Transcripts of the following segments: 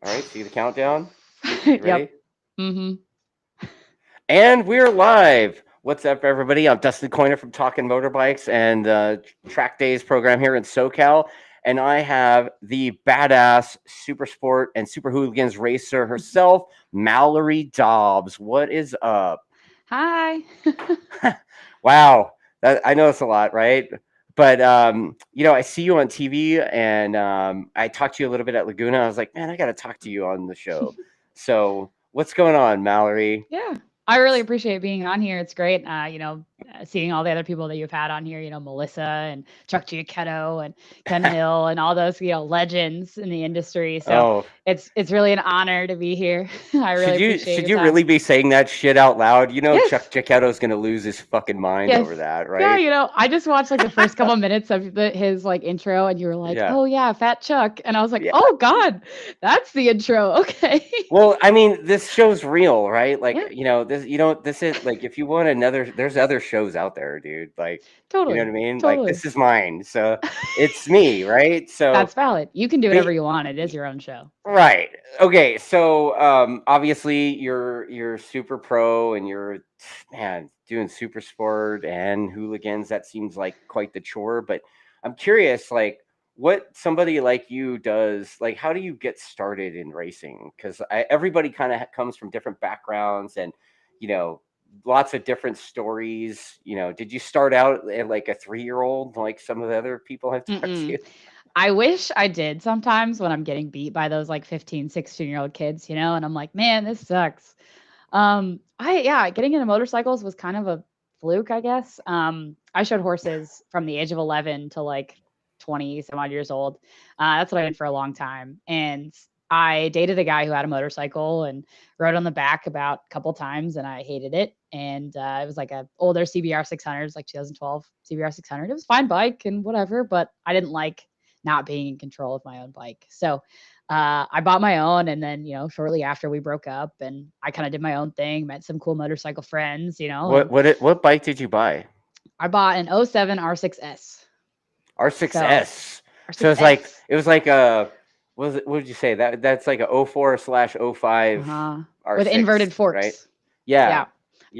All right, see the countdown. You Yep. ready? Mm-hmm. And we're live. What's up, everybody? I'm Dustin Coiner from Talkin Motorbikes and TrackDaz program here in SoCal. And I have the badass Supersport and Super Hooligans racer herself, Mallory Dobbs. What is up? Hi. Wow, I know it's a lot, right? But I see you on TV, and I talked to you a little bit at Laguna. I was like, man, I got to talk to you on the show. So, what's going on, Mallory? Yeah. I really appreciate being on here. It's great, seeing all the other people that you've had on here, Melissa and Chuck Giacchetto and Ken Hill and all those, legends in the industry. So Oh, it's really an honor to be here. I really should you appreciate should your you time. really be saying that shit out loud? You know, Yes. Chuck Giacchetto's gonna lose his fucking mind over Yes. that, Yeah, right? I just watched like the first couple minutes of his like intro and you were like, Yeah, "Oh yeah, Fat Chuck." And I was like, yeah. "Oh god, that's the intro." Okay. Well, I mean, this show's real, right? Like, Yeah, this, this is like, if you want another, there's other shows out there, dude. Like, you know what totally. I mean? Like, Totally. this is mine, so it's me, right? So, That's valid. You can do but whatever you want. It is your own show. right, okay. So, obviously, you're super pro, and you're man doing super sport and hooligans. That seems like quite the chore. But I'm curious, like, what somebody like you does. Like, how do you get started in racing? Because everybody kind of comes from different backgrounds, and you know. Lots of different stories. Did you start out at like a 3-year-old, like some of the other people I've talked Mm-mm. to? I wish I did sometimes when I'm getting beat by those like 15, 16-year-old kids, and I'm like, man, this sucks. Getting into motorcycles was kind of a fluke, I guess. I showed horses from the age of 11 to like 20 some odd years old. That's what I did for a long time. And I dated a guy who had a motorcycle and rode on the back about a couple times, and I hated it. And it was like a older CBR 600, it was like 2012 CBR 600. It was a fine bike and whatever, but I didn't like not being in control of my own bike. So I bought my own, and then shortly after we broke up, and I kind of did my own thing, met some cool motorcycle friends, What and what bike did you buy? I bought an '07 R6S. So R6S. So R6S, it was like a what did you say? That's like a '04/05 with inverted R6, right? forks. Yeah. Yeah.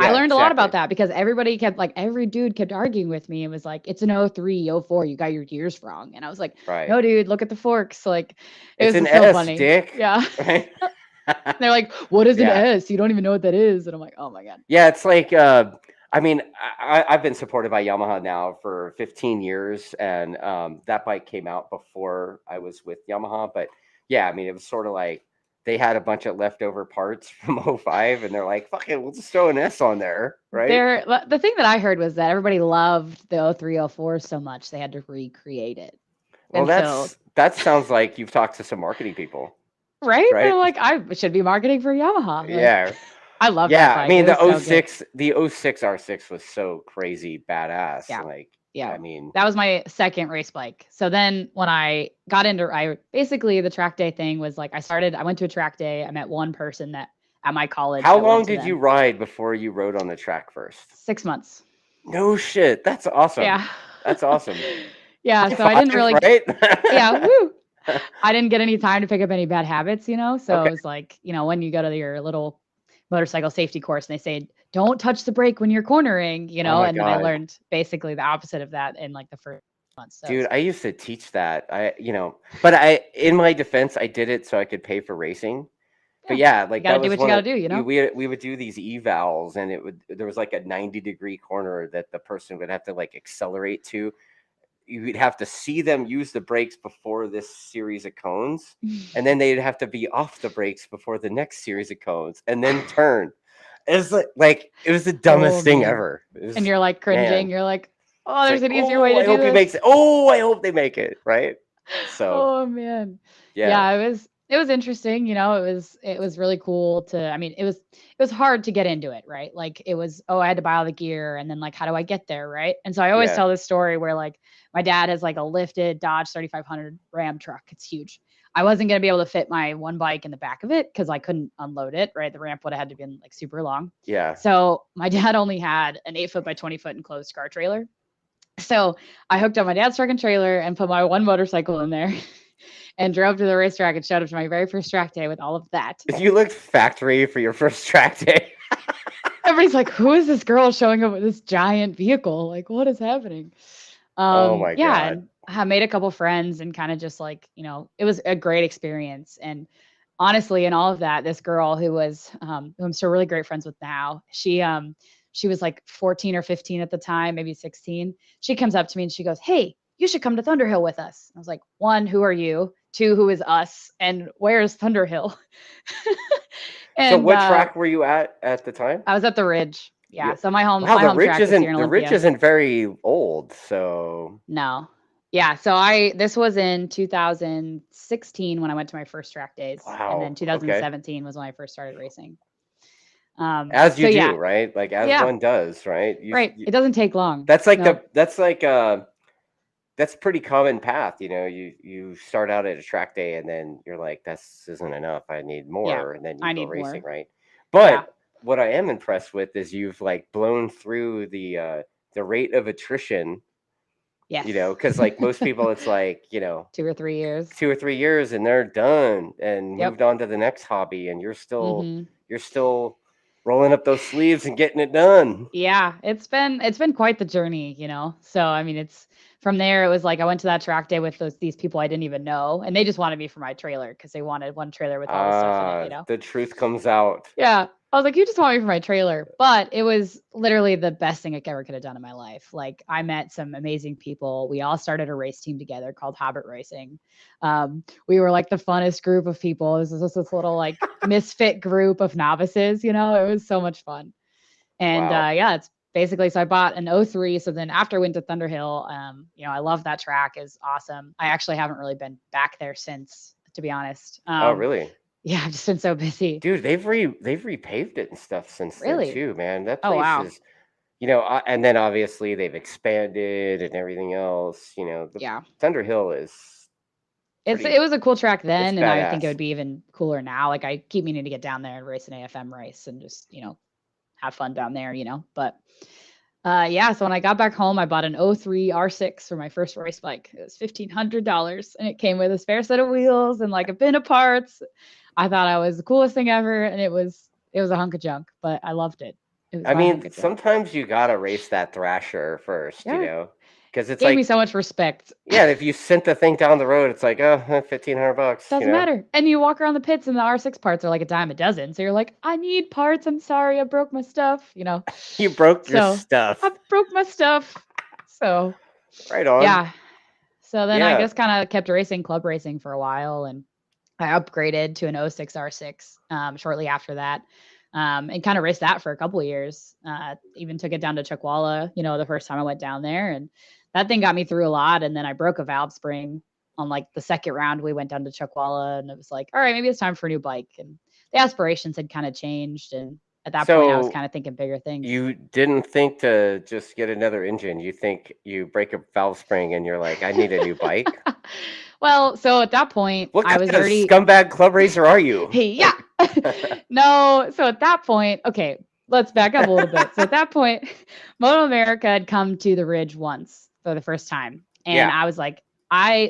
I Yeah, learned a lot about exactly. that because every dude kept arguing with me and was like, it's an '03, '04, you got your years wrong. And I was like, Right. no, dude, look at the forks. Like, it It's was an just so S, funny. dick, Yeah. right? They're like, what is an Yeah. S? You don't even know what that is. And I'm like, oh my God. Yeah, it's like I mean, I've been supported by Yamaha now for 15 years, and that bike came out before I was with Yamaha. But yeah, I mean, it was sort of like they had a bunch of leftover parts from '05, and they're like, "Fuck it, we'll just throw an S on there," right? The thing that I heard was that everybody loved the '03, '04 so much they had to recreate it. Well, And so, that sounds like you've talked to some marketing people, right? They're right? like, I should be marketing for Yamaha. Like, Yeah, I love that yeah. I bike. It mean, was so good. the '06 R6 was so crazy badass. Yeah. Like, Yeah. I mean, That was my second race bike. So then when I got into I basically the track day thing was like I went to a track day. I met one person that at my college how that long went to did you them. ride before you rode on the track first? 6 months. No shit. That's awesome. Yeah. That's awesome. Yeah. High So I didn't five, really right? yeah, woo. I didn't get any time to pick up any bad habits. So Okay. it was like, when you go to your little motorcycle safety course and they say, don't touch the brake when you're cornering, Oh my and then I god. learned basically the opposite of that in like the first month. So Dude, it's I used to teach that. But in my defense, I did it so I could pay for racing. But yeah, yeah, you like got to that do was what you one got of to do. we would do these evals, and there was like a 90-degree corner that the person would have to like accelerate to. You'd have to see them use the brakes before this series of cones, and then they'd have to be off the brakes before the next series of cones, and then turn. It's like it was the Oh dumbest thing man. ever. It And was you're like cringing. man. You're like, oh, It's there's like, an easier way oh, to I do hope he makes this. it. Oh, I hope they make it. Right. So Oh man. yeah, Yeah, it was interesting. It was really cool I mean, it was hard to get into it, right? Like it was, oh, I had to buy all the gear and then like how do I get there, right? And so I always yeah, tell this story where like my dad has like a lifted Dodge 3500 Ram truck. It's huge. I wasn't going to be able to fit my one bike in the back of it cuz I couldn't unload it, right? The ramp would have had to been like super long. yeah. So my dad only had an 8 foot by 20 foot enclosed car trailer. So I hooked up my dad's truck and trailer and put my one motorcycle in there. and drove to the racetrack and showed up to my very first track day with all of that. You looked factory for your first track day. Everybody's like, who is this girl showing up with this giant vehicle? Like, what is happening? Oh my Yeah, God. and I made a couple friends and kind of just like, it was a great experience. And honestly, in all of that, this girl who I'm still really great friends with now, she was like 14 or 15 at the time, maybe 16. She comes up to me and she goes, "Hey, you should come to Thunderhill with us." I was like, one, who are you? Two, who is us? And where is Thunderhill? So And what track were you at the time? I was at the Ridge. Yeah. You, So wow, my home track is here in The Ridge Olympia. isn't very old, so No. Yeah. So this was in 2016 when I went to my first track days. And then wow. Okay. 2017 was when I first started racing. As So you do, yeah. right? Like as Yeah. one does, right? Right. It doesn't take long. That's like No. that's pretty common path, you start out at a track day and then you're like, this isn't enough. I need Yeah. more, and then you I go need racing, more. right? Yeah. But what I am impressed with is you've like blown through the rate of attrition, Yes. because like most people it's like, 2 or 3 years. 2 or 3 years and they're done and Yep. moved on to the next hobby, and Hmm. you're still rolling up those sleeves and getting it done. Yeah, it's been quite the journey. So I mean, it's from there. It was like I went to that track day with these people I didn't even know, and they just wanted me for my trailer because they wanted one trailer with all the stuff in it. The truth comes out. Yeah, I was like, you just want me for my trailer, but it was literally the best thing I ever could have done in my life. Like I met some amazing people. We all started a race team together called Hobbit Racing. We were like the funnest group of people. This was just this little like misfit group of novices. It was so much fun. And Wow. yeah, it's basically so I bought an '03. So then after I went to Thunderhill, I love that track, is awesome. I actually haven't really been back there since, to be honest. Oh, really? Yeah, I've just been so busy. Dude, they've repaved it and stuff since then Really? too, man. That Oh place wow. is, and then obviously they've expanded and everything else. The Yeah. Thunderhill is pretty, It was a cool track it's then, and I think it badass. would be even cooler now. Like I keep meaning to get down there and race an AFM race and just, have fun down there. But yeah, so when I got back home, I bought an '03 R6 for my first race bike. It was $1,500 and it came with a spare set of wheels and like a bin of parts. I thought I was the coolest thing ever, and it was a hunk of junk, but I loved it. It was I my hunk mean, of junk. sometimes you gotta race that Thrasher first, Yeah. because it's Gave me like, so much respect. yeah, if you sent the thing down the road, it's like, oh, $1,500, Doesn't matter. And you walk around the pits and the R6 parts are like a dime a dozen. So you're like, I need parts. I'm sorry. I broke my stuff. You broke your So I stuff. broke my stuff. So Right on. yeah. So then I Yeah. just kind of kept racing, club racing for a while. And I upgraded to an '06 R6 shortly after that. And kind of raced that for a couple of years. Even took it down to Chuckwalla, the first time I went down there. And that thing got me through a lot. And then I broke a valve spring on like the second round. We went down to Chuckwalla, and it was like, all right, maybe it's time for a new bike. And the aspirations had kind of changed. And at that point, I was So kind of thinking bigger things. you didn't think to just get another engine. You think you break a valve spring and you're like, I need a new bike. Well, so at that point, What I was kind of already, scumbag club racer are you? hey, yeah. No, so at that point, okay, let's back up a little bit. So at that point, MotoAmerica had come to the Ridge once for the first time. And Yeah. I was like,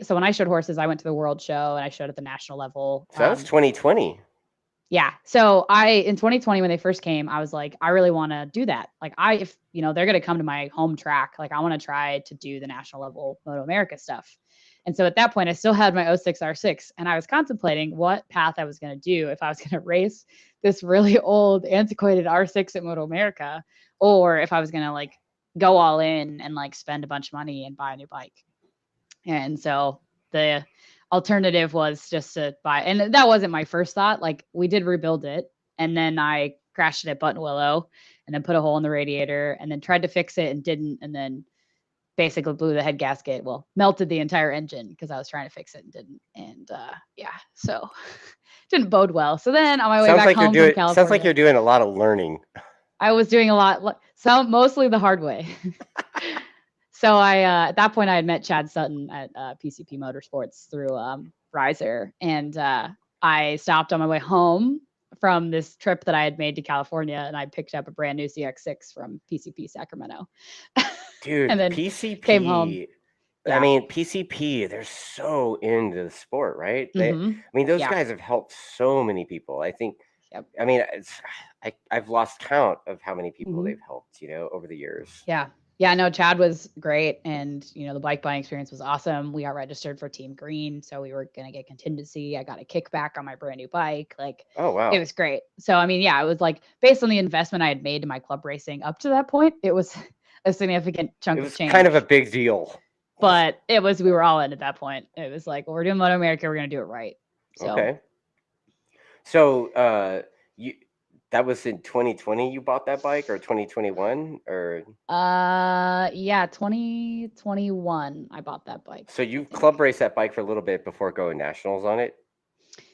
so when I showed horses, I went to the world show and I showed at the national level. So that was 2020. Yeah. So in 2020, when they first came, I was like, I really want to do that. Like if, they're going to come to my home track, like I want to try to do the national level MotoAmerica stuff. And so at that point, I still had my '06 R6, and I was contemplating what path I was going to do, if I was going to race this really old, antiquated R6 at MotoAmerica, or if I was going to like go all in and like spend a bunch of money and buy a new bike. And so the alternative was just to buy, and that wasn't my first thought. Like we did rebuild it, and then I crashed it at Buttonwillow, and then put a hole in the radiator, and then tried to fix it and didn't, and then basically blew the head gasket. Well, melted the entire engine because I was trying to fix it and didn't. And yeah, so didn't bode well. So then on my way back home from Sounds like California, you're doing a lot of learning. I was doing a lot, mostly the hard way. So at that point I had met Chad Sutton at PCP Motorsports through Riser, and I stopped on my way home from this trip that I had made to California, and I picked up a brand new ZX6 from PCP Sacramento. Dude, And then came home. PCP I Yeah. mean, PCP, they're so into the sport, right? Mm-hmm. I mean, those Yeah. guys have helped so many people. I think, Yep. I mean, I've lost count of how many people Mm-hmm. they've helped, over the years. Yeah. Yeah, no, Chad was great. And, the bike buying experience was awesome. We got registered for Team Green. So we were going to get contingency. I got a kickback on my brand new bike. Like, Oh, it wow. was great. So, I mean, yeah, it was like based on the investment I had made in my club racing up to that point, it was a significant It chunk of was kind of a change. big deal. But we were all in at that point. It was like, well, we're doing MotoAmerica. We're going to do it right. So, Okay. So, you that was in 2020 you bought that bike, or 2021, or yeah, 2021, I bought that bike, so I you think. club raced that bike for a little bit before going nationals on it?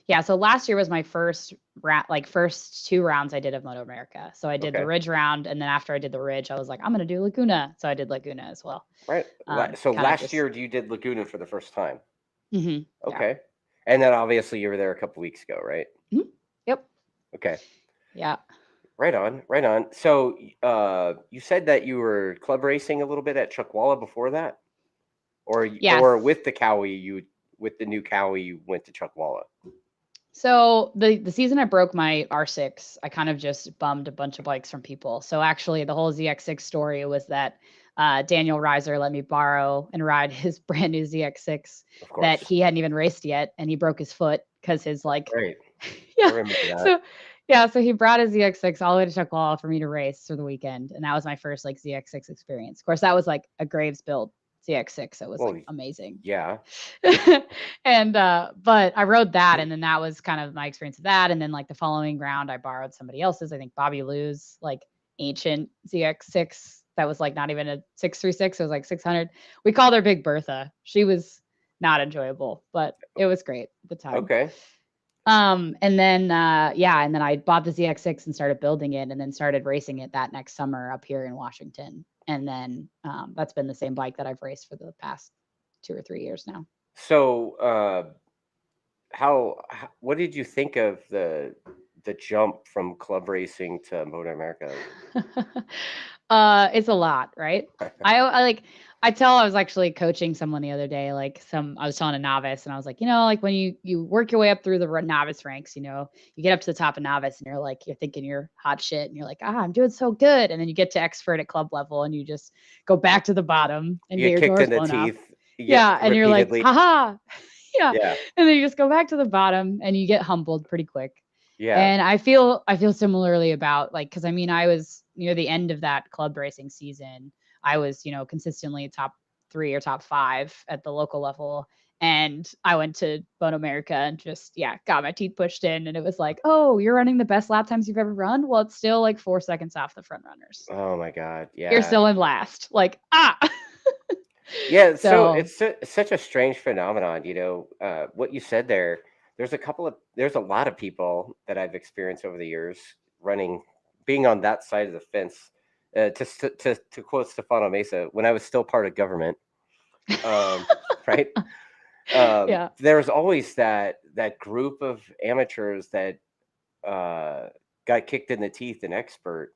Yeah, so last year was my first 2 rounds I did of MotoAmerica. So I did the Okay. Ridge round, and then after I did the Ridge, I was like, I'm gonna do Laguna. So I did Laguna as well. Right. So Kind of last just year you did Laguna for the first time. yeah. Okay. And then obviously you were there a couple weeks ago, right? Mhm. Yep. Okay. Yeah. Right on. Right on. So, you said that you were club racing a little bit at Chuckwalla before that, or Yes. with the Kawi, with the new Kawi, you went to Chuckwalla. So the season I broke my R6, I kind of just bummed a bunch of bikes from people. So actually, the whole ZX6 story was that Daniel Reiser let me borrow and ride his brand new ZX6 Of that course. he hadn't even raced yet, and he broke his foot because his like, Right. I yeah. remember that. So yeah, so he brought his ZX6 all the way to Chuckwalla for me to race for the weekend, and that was my first like ZX6 experience. Of course, that was like a Graves build ZX6. It was like Well, amazing. yeah. And but I rode that, and then that was kind of my experience with that. And then like the following round I borrowed somebody else's, I think Bobby Lou's like ancient ZX6 that was like not even a 636, it was like 600. We called her Big Bertha. She was not enjoyable, but it was great at the time. Okay. And then yeah, and then I bought the ZX6 and started building it, and then started racing it that next summer up here in Washington. And then that's been the same bike that I've raced for the past 2 or 3 years now. So, what did you think of the jump from club racing to Moto America? It's a lot, right? I like I was actually coaching someone the other day, like I was telling a novice, and I was like, like when you work your way up through the novice ranks, you get up to the top of novice, and you're thinking you're hot shit, and you're like, I'm doing so good, and then you get to expert at club level, and you just go back to the bottom and You get get your kicked doors in the blown off. teeth. You get Yeah, and you're like, repeatedly. haha, yeah, Yeah. and then you just go back to the bottom, and you get humbled pretty quick. Yeah. And I feel similarly about like, because I mean, I was near the end of that club racing season. I was, consistently top 3 or top 5 at the local level. And I went to MotoAmerica and just, yeah, got my teeth pushed in. And it was like, oh, you're running the best lap times you've ever run. Well, it's still like 4 seconds off the front runners. Oh my God. You're Yeah. still in last. Like, ah. Yeah. So So, it's such a strange phenomenon. What you said there. There's a lot of people that I've experienced over the years being on that side of the fence. To quote Stefano Mesa, when I was still part of government, um, right? yeah. There was always that group of amateurs that uh, got kicked in the teeth in expert,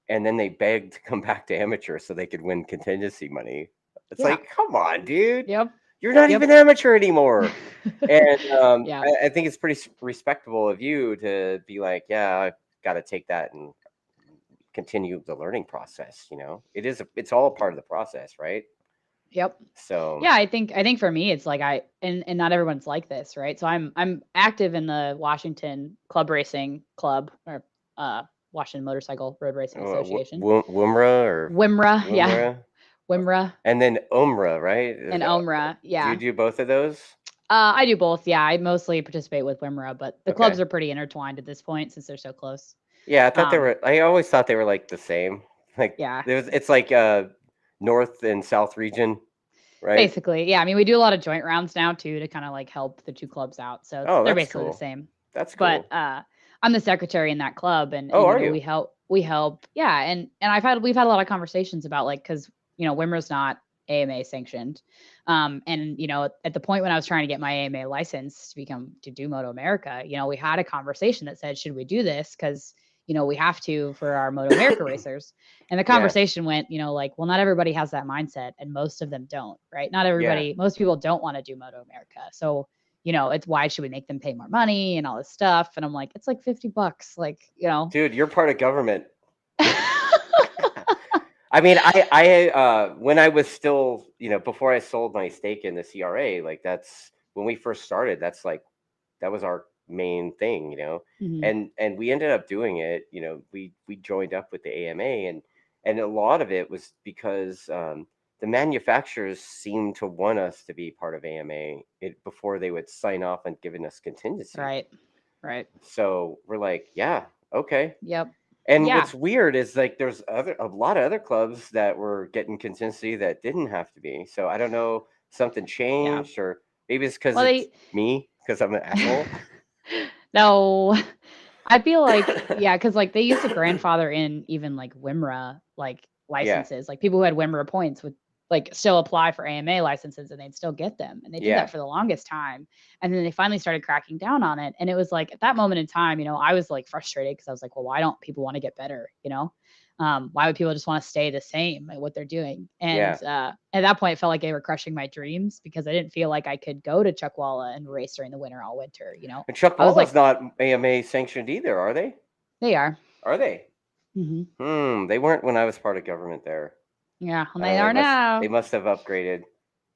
and then they begged to come back to amateur so they could win contingency money. It's Yeah. like, come on, dude, Yep. you're not Yep. even amateur anymore. And Yeah. I think it's pretty respectable of you to be like, yeah, I've got to take that and continue the learning process. It's all a part of the process, right? Yep. So, Yeah, I think for me it's like and not everyone's like this, right? So I'm active in the Washington Club Racing Club or Washington Motorcycle Road Racing Association. WUMRA or WIMRA, yeah. WUMRA, WIMRA and then UMRA, right? and OMRA, Do you yeah. do both of those? I do both. Yeah, I mostly participate with WIMRA, but the clubs Okay. are pretty intertwined at this point since they're so close. Yeah, I thought they Um, were. I always thought they were like the same. Like yeah. it's like north and south region, right? Basically, yeah. I mean, we do a lot of joint rounds now too to kind of like help the two clubs out. So Oh, they're that's basically the cool. same. That's But cool. I'm the secretary in that club, and Oh, are you? we help. Yeah, and we've had a lot of conversations about like because WIMRA's not AMA sanctioned, and at the point when I was trying to get my AMA license to do Moto America, we had a conversation that said, should we do this? Because we have to for our MotoAmerica racers. And the Yeah. conversation went, like, well, not everybody has that mindset, and most of them don't, right? Not Yeah. everybody, most people don't want to do MotoAmerica. So, it's why should we make them pay more money and all this stuff? And I'm like, it's like $50, like, Dude, you're part of government. I mean, when I was still, before I sold my stake in the CRA, like that's when we first started. That's like that was our main thing, Mhm. and we ended up doing it. We joined up with the AMA, and a lot of it was because the manufacturers seemed to want us to be part of AMA before they would sign off on giving us contingency. Right. Right. So we're like, yeah, okay. Yep. And Yeah. what's weird is like there's a lot of other clubs that were getting contingency that didn't have to be. So I don't know, something Yeah. changed, or maybe it's because Well, it's me because I'm an asshole. no, I feel like, yeah, because like they used to grandfather in even like WIMRA like Yeah, licenses. Like people who had WIMRA points would like still apply for AMA licenses and they'd still get them. And they did that yeah, for the longest time. And then they finally started cracking down on it. And it was like at that moment in time, I was like frustrated because I was like, well, why don't people want to get better? Why would people just want to stay the same at what they're doing? And yeah. at that point, it felt like they were crushing my dreams because I didn't feel like I could go to Chuckwalla and race during the winter all winter. And Chuck I was Walla's like, not AMA sanctioned either, are they? they are. Are they? Hmm. They weren't when I was part of government there. Yeah, and I don't they know. are They now. must have upgraded,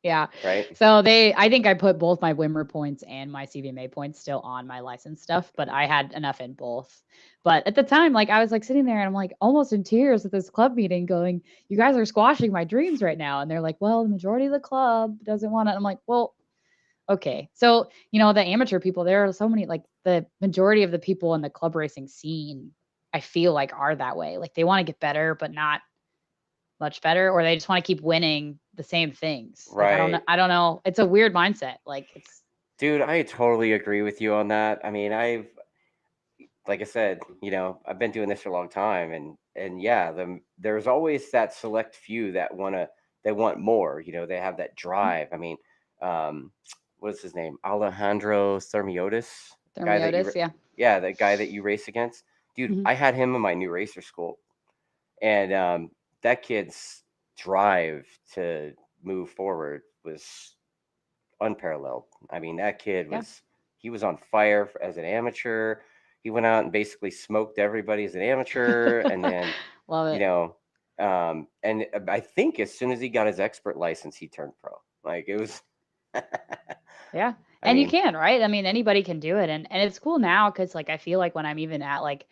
Yeah. right? So I think I put both my WIMR points and my CVMA points still on my license stuff, but I had enough in both. But at the time, like I was like sitting there and I'm like almost in tears at this club meeting going, you guys are squashing my dreams right now. And they're like, well, the majority of the club doesn't want it. I'm like, well, okay. So, the amateur people, there are so many, like the majority of the people in the club racing scene, I feel like are that way. Like they want to get better, but not much better, or they just want to keep winning the same things. Like I don't know. Right. I don't know. It's a weird mindset. Like it's Dude, I totally agree with you on that. I mean, like I said, I've been doing this for a long time, and yeah, there's always that select few that they want more. They have that drive. I mean, um, what's his name? Alejandro Thermiotis, guy that thermiotis. Yeah. yeah, the guy that you race against, dude. Hmm. I had him in my new racer school, and that kid's drive to move forward was unparalleled. I mean, that kid Yeah. he was on fire as an amateur. He went out and basically smoked everybody as an amateur, and then Love you it. know, and I think as soon as he got his expert license, he turned pro. Like it was, Yeah. I And you mean, can, right? I mean, anybody can do it. And it's cool now because like I feel like when I'm even at like,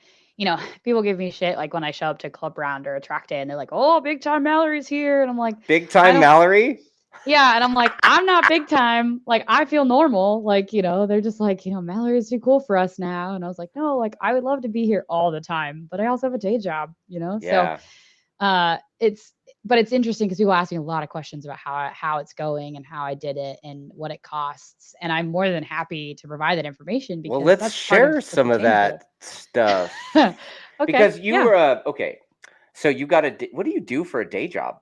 people give me shit like when I show up to club round or a track day and they're like, oh, big time Mallory's here. And I'm like, big I time don't Mallory. yeah, and I'm like, I'm not big time. Like, I feel normal. Like, they're just like, Mallory's too cool for us now. And I was like, no, like, I would love to be here all the time, but I also have a day job. So, Yeah. it's, but it's interesting because people ask me a lot of questions about how it's going and how I did it and what it costs. And I'm more than happy to provide that information Well, because let's that's part of share what's some of attainable. that stuff Okay. because you Yeah. were okay. So you got what do you do for a day job?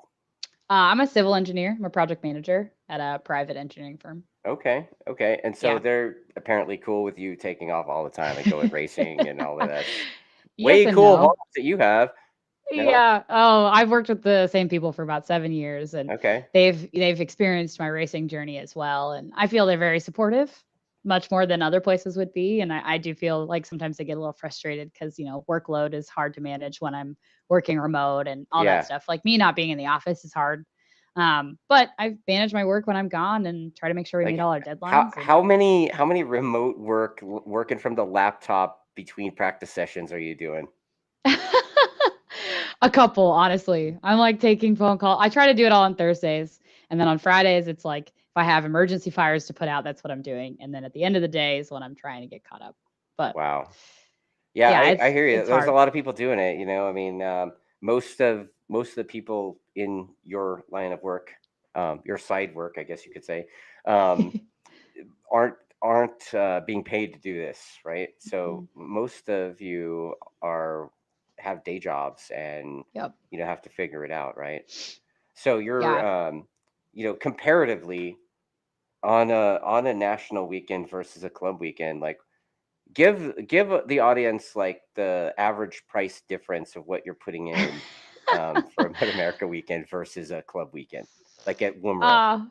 I'm a civil engineer. I'm a project manager at a private engineering firm. Okay, okay. And so Yeah. they're apparently cool with you taking off all the time and going racing and all of that Yes way and cool no. hobbies that you have. No? Yeah. Oh, I've worked with the same people for about 7 years and Okay. they've experienced my racing journey as well. And I feel they're very supportive, much more than other places would be. And I do feel like sometimes they get a little frustrated because, workload is hard to manage when I'm working remote and all that Yeah. stuff. Like me not being in the office is hard. But I manage my work when I'm gone and try to make sure we meet Like all our how deadlines. And how many how many remote working from the laptop between practice sessions are you doing? a couple, honestly. I'm like taking phone call. I try to do it all on Thursdays. And then on Fridays, it's like if I have emergency fires to put out, that's what I'm doing. And then at the end of the day is when I'm trying to get caught up. But Wow. Yeah, yeah, I hear you. it's There's a hard. lot of people doing it. I mean, most of the people in your line of work, your side work, I guess you could say, um, aren't being paid to do this, right? So Mm, most of you are have day jobs and yep. have to figure it out, right? So you're Yeah. comparatively on a national weekend versus a club weekend, like give the audience like the average price difference of what you're putting in for a MotoAmerica weekend versus a club weekend, like at Woomera. Uh,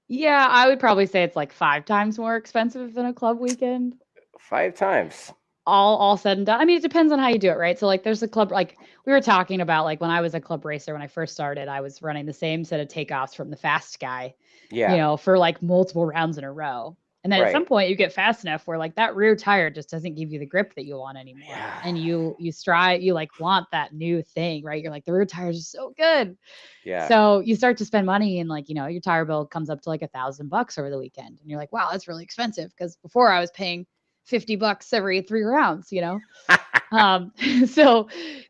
yeah, I would probably say it's like 5 times more expensive than a club weekend. 5 times. All said and done. I mean, it depends on how you do it, right? So like there's a club like we were talking about like when I was a club racer when I first started, I was running the same set of takeoffs from the fast guy, Yeah. for like multiple rounds in a row. And then at some Right. point you get fast enough where like that rear tire just doesn't give you the grip that you want anymore. Yeah. And you like want that new thing, right? You're like the rear tires are so good. Yeah. So you start to spend money and like, your tire bill comes up to like $1,000 over the weekend. And you're like, wow, that's really expensive. Because before I was paying $50 every 3 rounds. So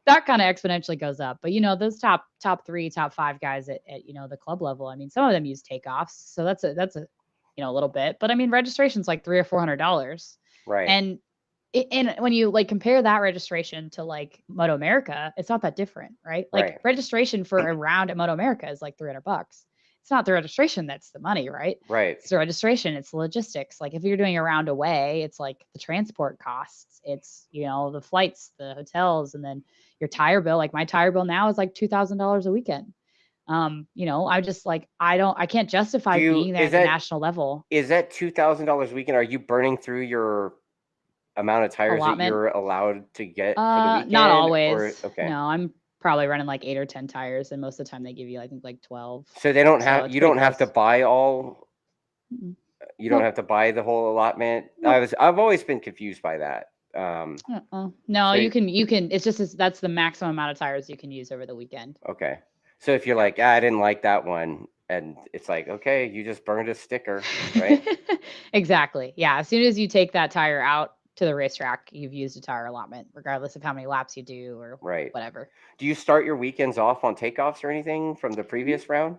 that kind of exponentially goes up. But those top 3, top 5 guys at the club level, I mean, some of them use takeoffs. So that's a a little bit. But I mean, registration's like $300 or $400. Right. And when you like compare that registration to like MotoAmerica, it's not that different, right? Like Right. registration for a round at MotoAmerica is like $300. It's not the registration that's the money, right? Right. It's the registration, it's the logistics. Like if you're doing a round away, it's like the transport costs, it's the flights, the hotels, and then your tire bill. Like my tire bill now is like $2,000 a weekend. I just like I can't justify being there Is at the that national level. $2,000 a weekend? Are you burning through your amount of tires that Allotment. you're allowed to get for the Not weekend? Or always. okay. No, I'm probably running like 8 or 10 tires, and most of the time they give you, I think, like 12. So they don't So have it's you pretty don't have to close. buy all you don't Nope. have to buy the whole allotment. Nope. I've always been confused by that. No, So you can. It's just that's the maximum amount of tires you can use over the weekend. okay. So if you're Yeah. like, I didn't like that one, and it's like, okay, you just burned a sticker, right? Exactly. Yeah. As soon as you take that tire out to the racetrack, you've used a tire allotment, regardless of how many laps you do or Right. whatever. Do you start your weekends off on takeoffs or anything from the previous round?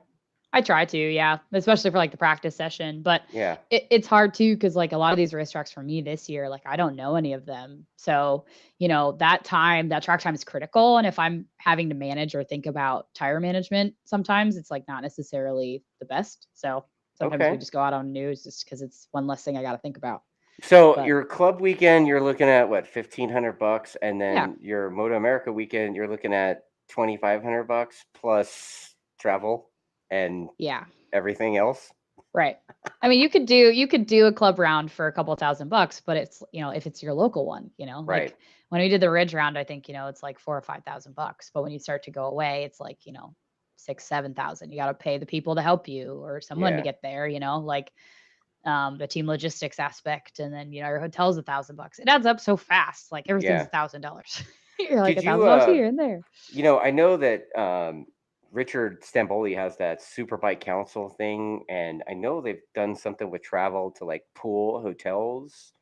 I try to, yeah, especially for like the practice session, but Yeah. it's hard too because like a lot of these racetracks for me this year, like I don't know any of them. So, that track time is critical. And if I'm having to manage or think about tire management, sometimes it's like not necessarily the best. So sometimes we Okay. just go out on news just because it's one less thing I got to think about. So But your club weekend, you're looking at what, $1,500, and yeah, then your Moto America weekend, you're looking at $2,500 plus travel and yeah, everything else. right. I mean, you could do a club round for a couple $1,000, but it's if it's your local one, Right. like when we did the Ridge round, I think it's like 4 or 5 thousand bucks. But when you start to go away, it's like 6, 7 thousand. You got to pay the people to help you or someone to Yeah. get there. Like the team logistics aspect, and then your hotel's $1,000. It adds up so fast. Like everything's Yeah. $1,000. You're like Did a you thousand bucks here and there. I know that Richard Stamboli has that Superbike Council thing, and I know they've done something with travel to like pool hotels.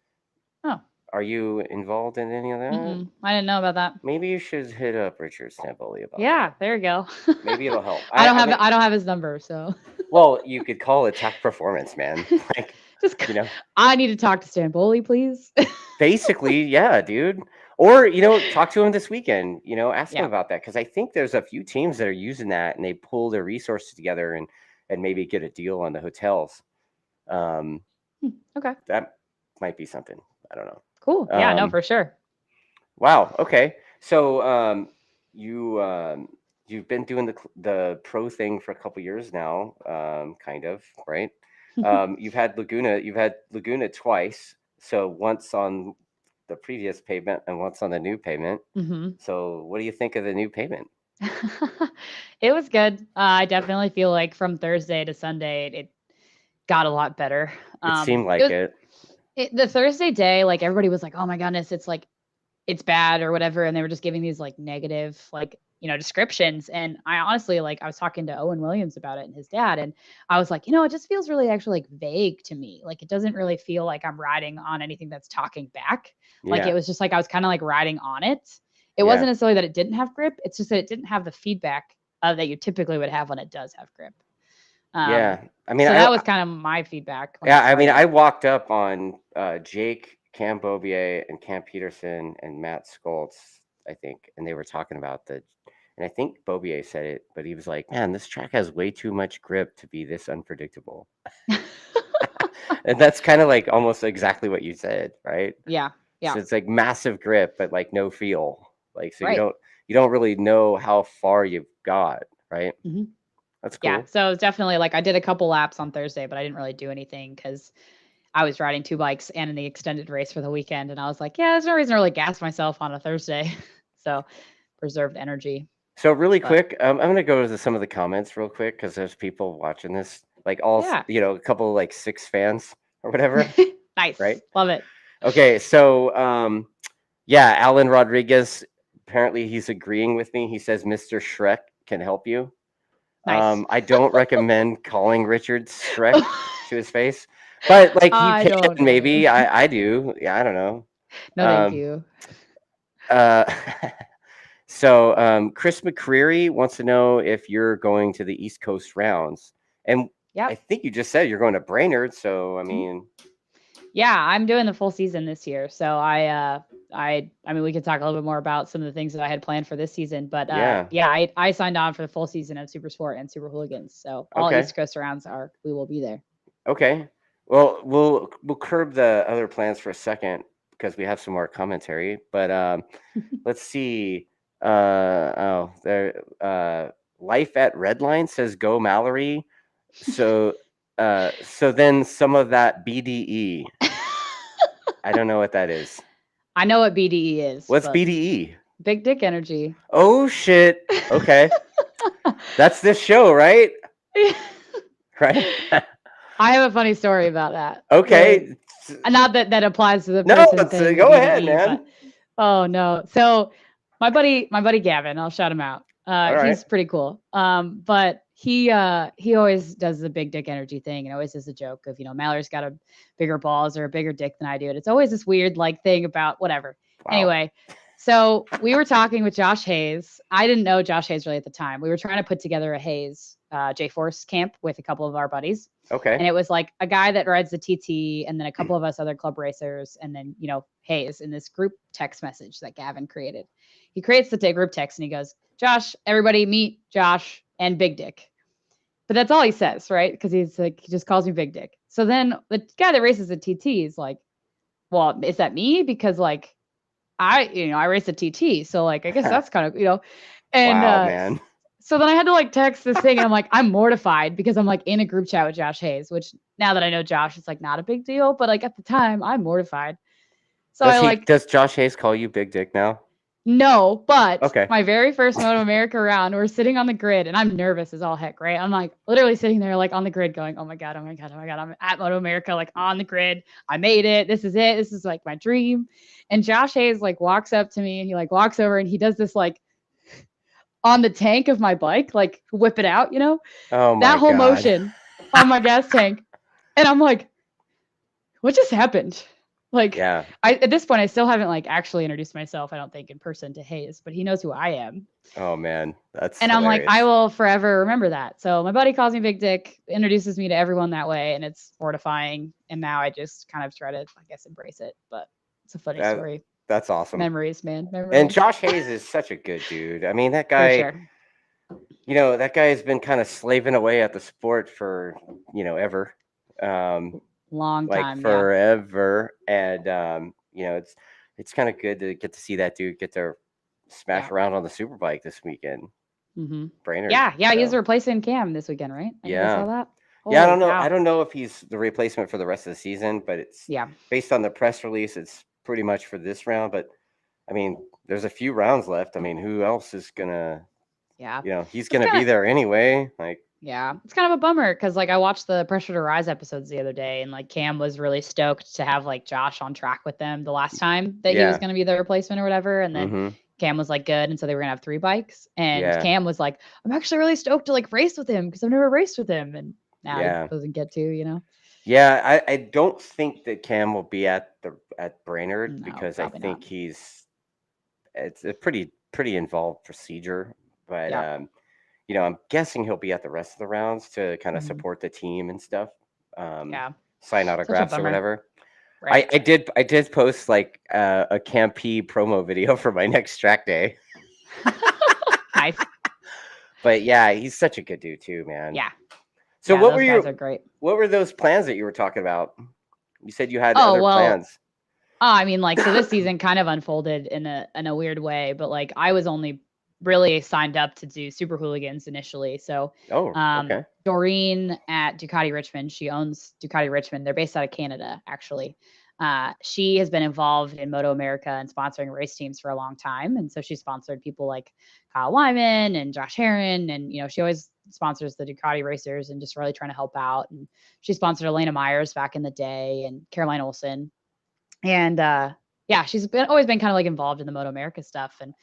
Oh, Are you involved in any of that? I didn't know about that. Maybe you should hit up Richard Stamboli about that. Yeah, there you go. Maybe it'll help. I don't I have mean, I don't have his number, so well, you could call it Attack Performance, man. Like, just you know, I need to talk to Stamboli, please. basically, yeah, dude. Or, talk to him this weekend, ask him Yeah. about that. Cause I think there's a few teams that are using that and they pull their resources together and maybe get a deal on the hotels. Um, Okay. that might be something. I don't know. Cool. Yeah, no, for sure. Wow. Okay. So, you've been doing the pro thing for a couple years now, kind of, right? You've had Laguna twice. So once on the previous pavement and once on the new pavement. Mhm. So what do you think of the new pavement? It was good. I definitely feel like from Thursday to Sunday, it got a lot better. It seemed It like was it. the Thursday day, like everybody was like, "Oh my goodness, it's like it's bad or whatever," and they were just giving these like negative like descriptions. And I honestly like I was talking to Owen Williams about it and his dad, and I was like, it just feels really actually like vague to me. Like it doesn't really feel like I'm riding on anything that's talking back. Like it Yeah. was just like I was kind of like riding on it. It Yeah. wasn't necessarily that it didn't have grip. It's just that it didn't have the feedback that you typically would have when it does have grip. Um, Yeah. I mean, so that was kind of my feedback when I yeah, I mean, started. I walked up on Jake, Cam Bobier, and Cam Peterson and Matt Skoltz, I think, and they were talking about and I think Bobier said it, but he was like, "Man, this track has way too much grip to be this unpredictable." And that's kind of like almost exactly what you said, right? Yeah. Yeah. So it's like massive grip, but like no feel. Like so Right. you don't really know how far you've got, right? Hmm. That's Yeah. cool. So it's definitely like I did a couple laps on Thursday, but I didn't really do anything because I was riding 2 bikes and in the extended race for the weekend. And I was like, yeah, there's no reason to really gas myself on a Thursday. So preserved energy. So really But quick, I'm gonna go to some of the comments real quick because there's people watching this, like all yeah. a couple like six fans or whatever, right? Nice. Love it. Okay, so yeah, Alan Rodriguez. Apparently, he's agreeing with me. He says Mr. Shrek can help you. Nice. I don't recommend calling Richard Shrek to his face, but like you I can don't either. maybe. I do. Yeah, I don't know. No, thank Um, you. uh, so Chris McCreary wants to know if you're going to the East Coast rounds, and I Yep. think you just said you're going to Brainerd. So I Mhm. mean, Yeah, I'm doing the full season this year. So I mean we could talk a little bit more about some of the things that I had planned for this season, but yeah, yeah, I signed on for the full season of Supersport and Super Hooligans. So all okay. East Coast rounds we will be there. Okay. Well, we'll curb the other plans for a second because we have some more commentary. But let's see. Oh, there. Life at Redline says go Mallory. So so then some of that BDE. I don't know what that is. I know what BDE is, What's but BDE? big dick energy. Oh shit. Okay, that's this show, right? Right. I have a funny story about that. Okay. Not that that applies to the No, person let's saying the go ahead, BDE, but man. oh no. So my buddy Gavin, I'll shout him out. All right. He's pretty cool. But he always does the big dick energy thing and always does a joke of, Mallory's got a bigger balls or a bigger dick than I do. And it's always this weird like thing about whatever. Wow. Anyway, so we were talking with Josh Hayes. I didn't know Josh Hayes really at the time. We were trying to put together a Hayes J-Force camp with a couple of our buddies. Okay. And it was like a guy that rides the TT and then a couple of us other club racers. And then, Hayes in this group text message that Gavin created. He creates the group text and he goes, Josh, everybody meet Josh and Big Dick. But that's all he says, right? Because he's like, he just calls me Big Dick. So then the guy that races the TT is like, well, is that me? Because like, I race a TT. So like, I guess that's kind of, and Wow, man. so then I had to like text this thing and I'm like, I'm mortified because I'm like in a group chat with Josh Hayes, which now that I know Josh, it's like not a big deal. But like at the time, I'm mortified. So Does Josh Hayes call you Big Dick now? no, but Okay. my very first MotoAmerica round, we're sitting on the grid and I'm nervous as all heck, right? I'm like literally sitting there like on the grid going, oh my God, oh my God, oh my God. I'm at MotoAmerica, like on the grid. I made it. This is it. This is like my dream. And Josh Hayes like walks up to me and he like walks over and he does this like on the tank of my bike, like whip it out, Oh my that whole God. motion on my gas tank. And I'm like, what just happened? Like, Yeah. at this point, I still haven't like actually introduced myself, I don't think, in person to Hayes, but he knows who I am. Oh man, that's And I'm like, I hilarious. will forever remember that. So my buddy calls me Big Dick, introduces me to everyone that way, and it's mortifying. And now I just kind of try to, I guess, embrace it. But it's a funny That story. that's awesome. Memories, man. And Memories. Josh Hayes is such a good dude. I mean, that For guy, sure. that guy has been kind of slaving away at the sport for, ever. Long Like time. Yeah. forever. And it's kind of good to get to see that dude get to smash Yeah. around on the Superbike this weekend. Mm-hmm. Brainerd. Yeah. Yeah. He's So, replacing Cam this weekend, right? I think I yeah. saw that. Yeah, I Holy don't know. I cow. don't know if he's the replacement for the rest of the season, but it's Yeah. based on the press release. It's pretty much for this round. But I mean, there's a few rounds left. I mean, who else is gonna? Yeah. He's It's gonna kind be of there anyway. Like, yeah. It's kind of a bummer because like I watched the Pressure to Rise episodes the other day and like Cam was really stoked to have like Josh on track with them the last time that he was yeah, going to be the replacement or whatever. And then mm-hmm, Cam was like good, and so they were gonna have 3 bikes. And yeah, Cam was like, I'm actually really stoked to like race with him because I've never raced with him. And now he yeah, doesn't get to. yeah. I don't think that Cam will be at Brainerd No, because I probably not. think it's a pretty involved procedure. But Yeah. I'm guessing he'll be at the rest of the rounds to kind of Mhm. support the team and stuff. Um, Yeah. sign Such a autographs or bummer. whatever. Right. I did post like a Campy promo video for my next track day. Nice. But yeah, he's such a good dude too, man. Yeah. So Yeah, those guys are great. what were those plans that you were talking about? You said you had Oh, other well, plans. I mean, like, so this season kind of unfolded in a weird way, but like I was only really signed up to do Super Hooligans initially. So Oh, okay. Doreen at Ducati Richmond, she owns Ducati Richmond. They're based out of Canada, actually. She has been involved in MotoAmerica and sponsoring race teams for a long time. And so she sponsored people like Kyle Wyman and Josh Herron. And, she always sponsors the Ducati racers and just really trying to help out. And she sponsored Elena Myers back in the day and Caroline Olsen. And yeah, she's always been kind of like involved in the MotoAmerica stuff. And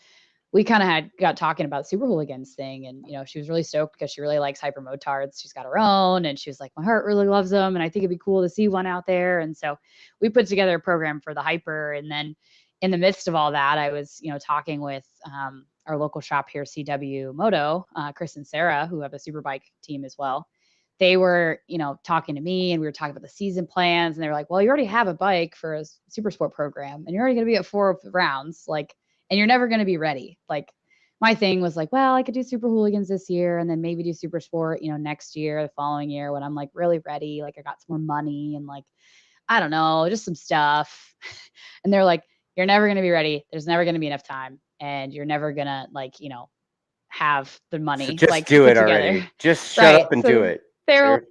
we kind of got talking about Super Hooligans thing. And, she was really stoked because she really likes hyper motards. She's got her own. And she was like, my heart really loves them. And I think it'd be cool to see one out there. And so we put together a program for the hyper. And then in the midst of all that, I was, talking with our local shop here, CW Moto, Chris and Sarah, who have a Superbike team as well. They were, talking to me, and we were talking about the season plans, and they were like, well, you already have a bike for a Supersport program and you're already going to be at 4 rounds. Like, and you're never going to be ready. Like, my thing was like, well, I could do Super Hooligans this year and then maybe do Supersport, next year, the following year when I'm like really ready. Like, I got some more money and like, I don't know, just some stuff. And they're like, you're never going to be ready. There's never going to be enough time. And you're never going to like, have the money. So just like do put it together. already. Just shut up and do it. They're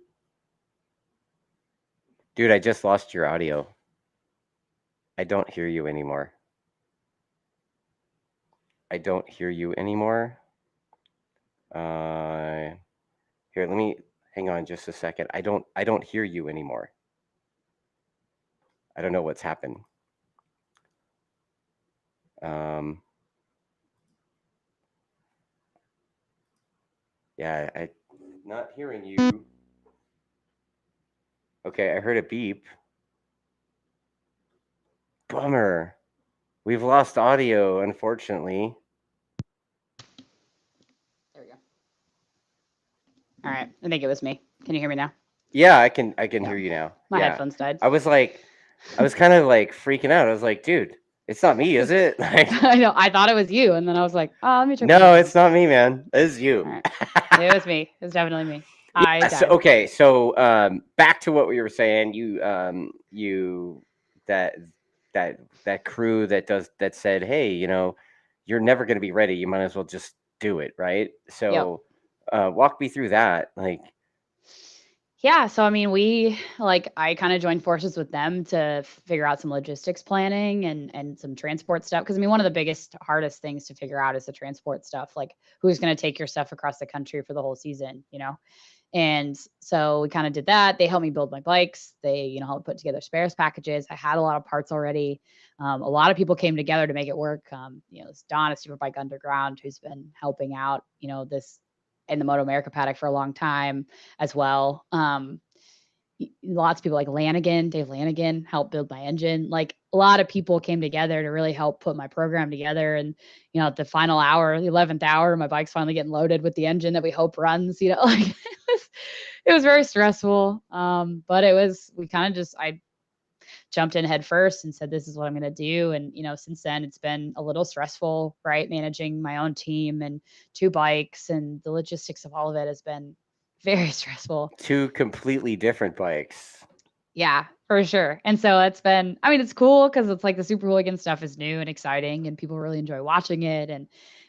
Dude, I just lost your audio. I don't hear you anymore. I don't hear you anymore. Here, let me hang on just a second. I don't hear you anymore. I don't know what's happened. Yeah, I'm not hearing you. Okay, I heard a beep. Bummer. We've lost audio, unfortunately. There we go. All right. I think it was me. Can you hear me now? Yeah, I can hear you now. My headphones died. I was kind of like freaking out. I was like, dude, it's not me, is it? Like, I know. I thought it was you, and then I was like, oh, let me check. No, it's not me, man. It's you. Right. It was me. It was definitely me. Yeah, so back to what we were saying. That crew that said, hey, you're never going to be ready. You might as well just do it, right? So walk me through that. Like, yeah, so I mean, I kind of joined forces with them to figure out some logistics planning and some transport stuff. Because I mean, one of the biggest, hardest things to figure out is the transport stuff. Like, who's going to take your stuff across the country for the whole season, And so we kind of did that. They helped me build my bikes. They, helped put together spares packages. I had a lot of parts already. A lot of people came together to make it work. It's Don at Superbike Underground, who's been helping out, this in the MotoAmerica paddock for a long time as well. Lots of people like Dave Lanigan helped build my engine. Like, a lot of people came together to really help put my program together. And, at the final hour, the 11th hour, my bike's finally getting loaded with the engine that we hope runs, like it was very stressful. But I jumped in head first and said, this is what I'm going to do. And, since then it's been a little stressful, right? Managing my own team and 2 bikes, and the logistics of all of it has been very stressful. 2 completely different bikes. Yeah, for sure. And so it's cool because it's like the Super Hooligan stuff is new and exciting and people really enjoy watching it.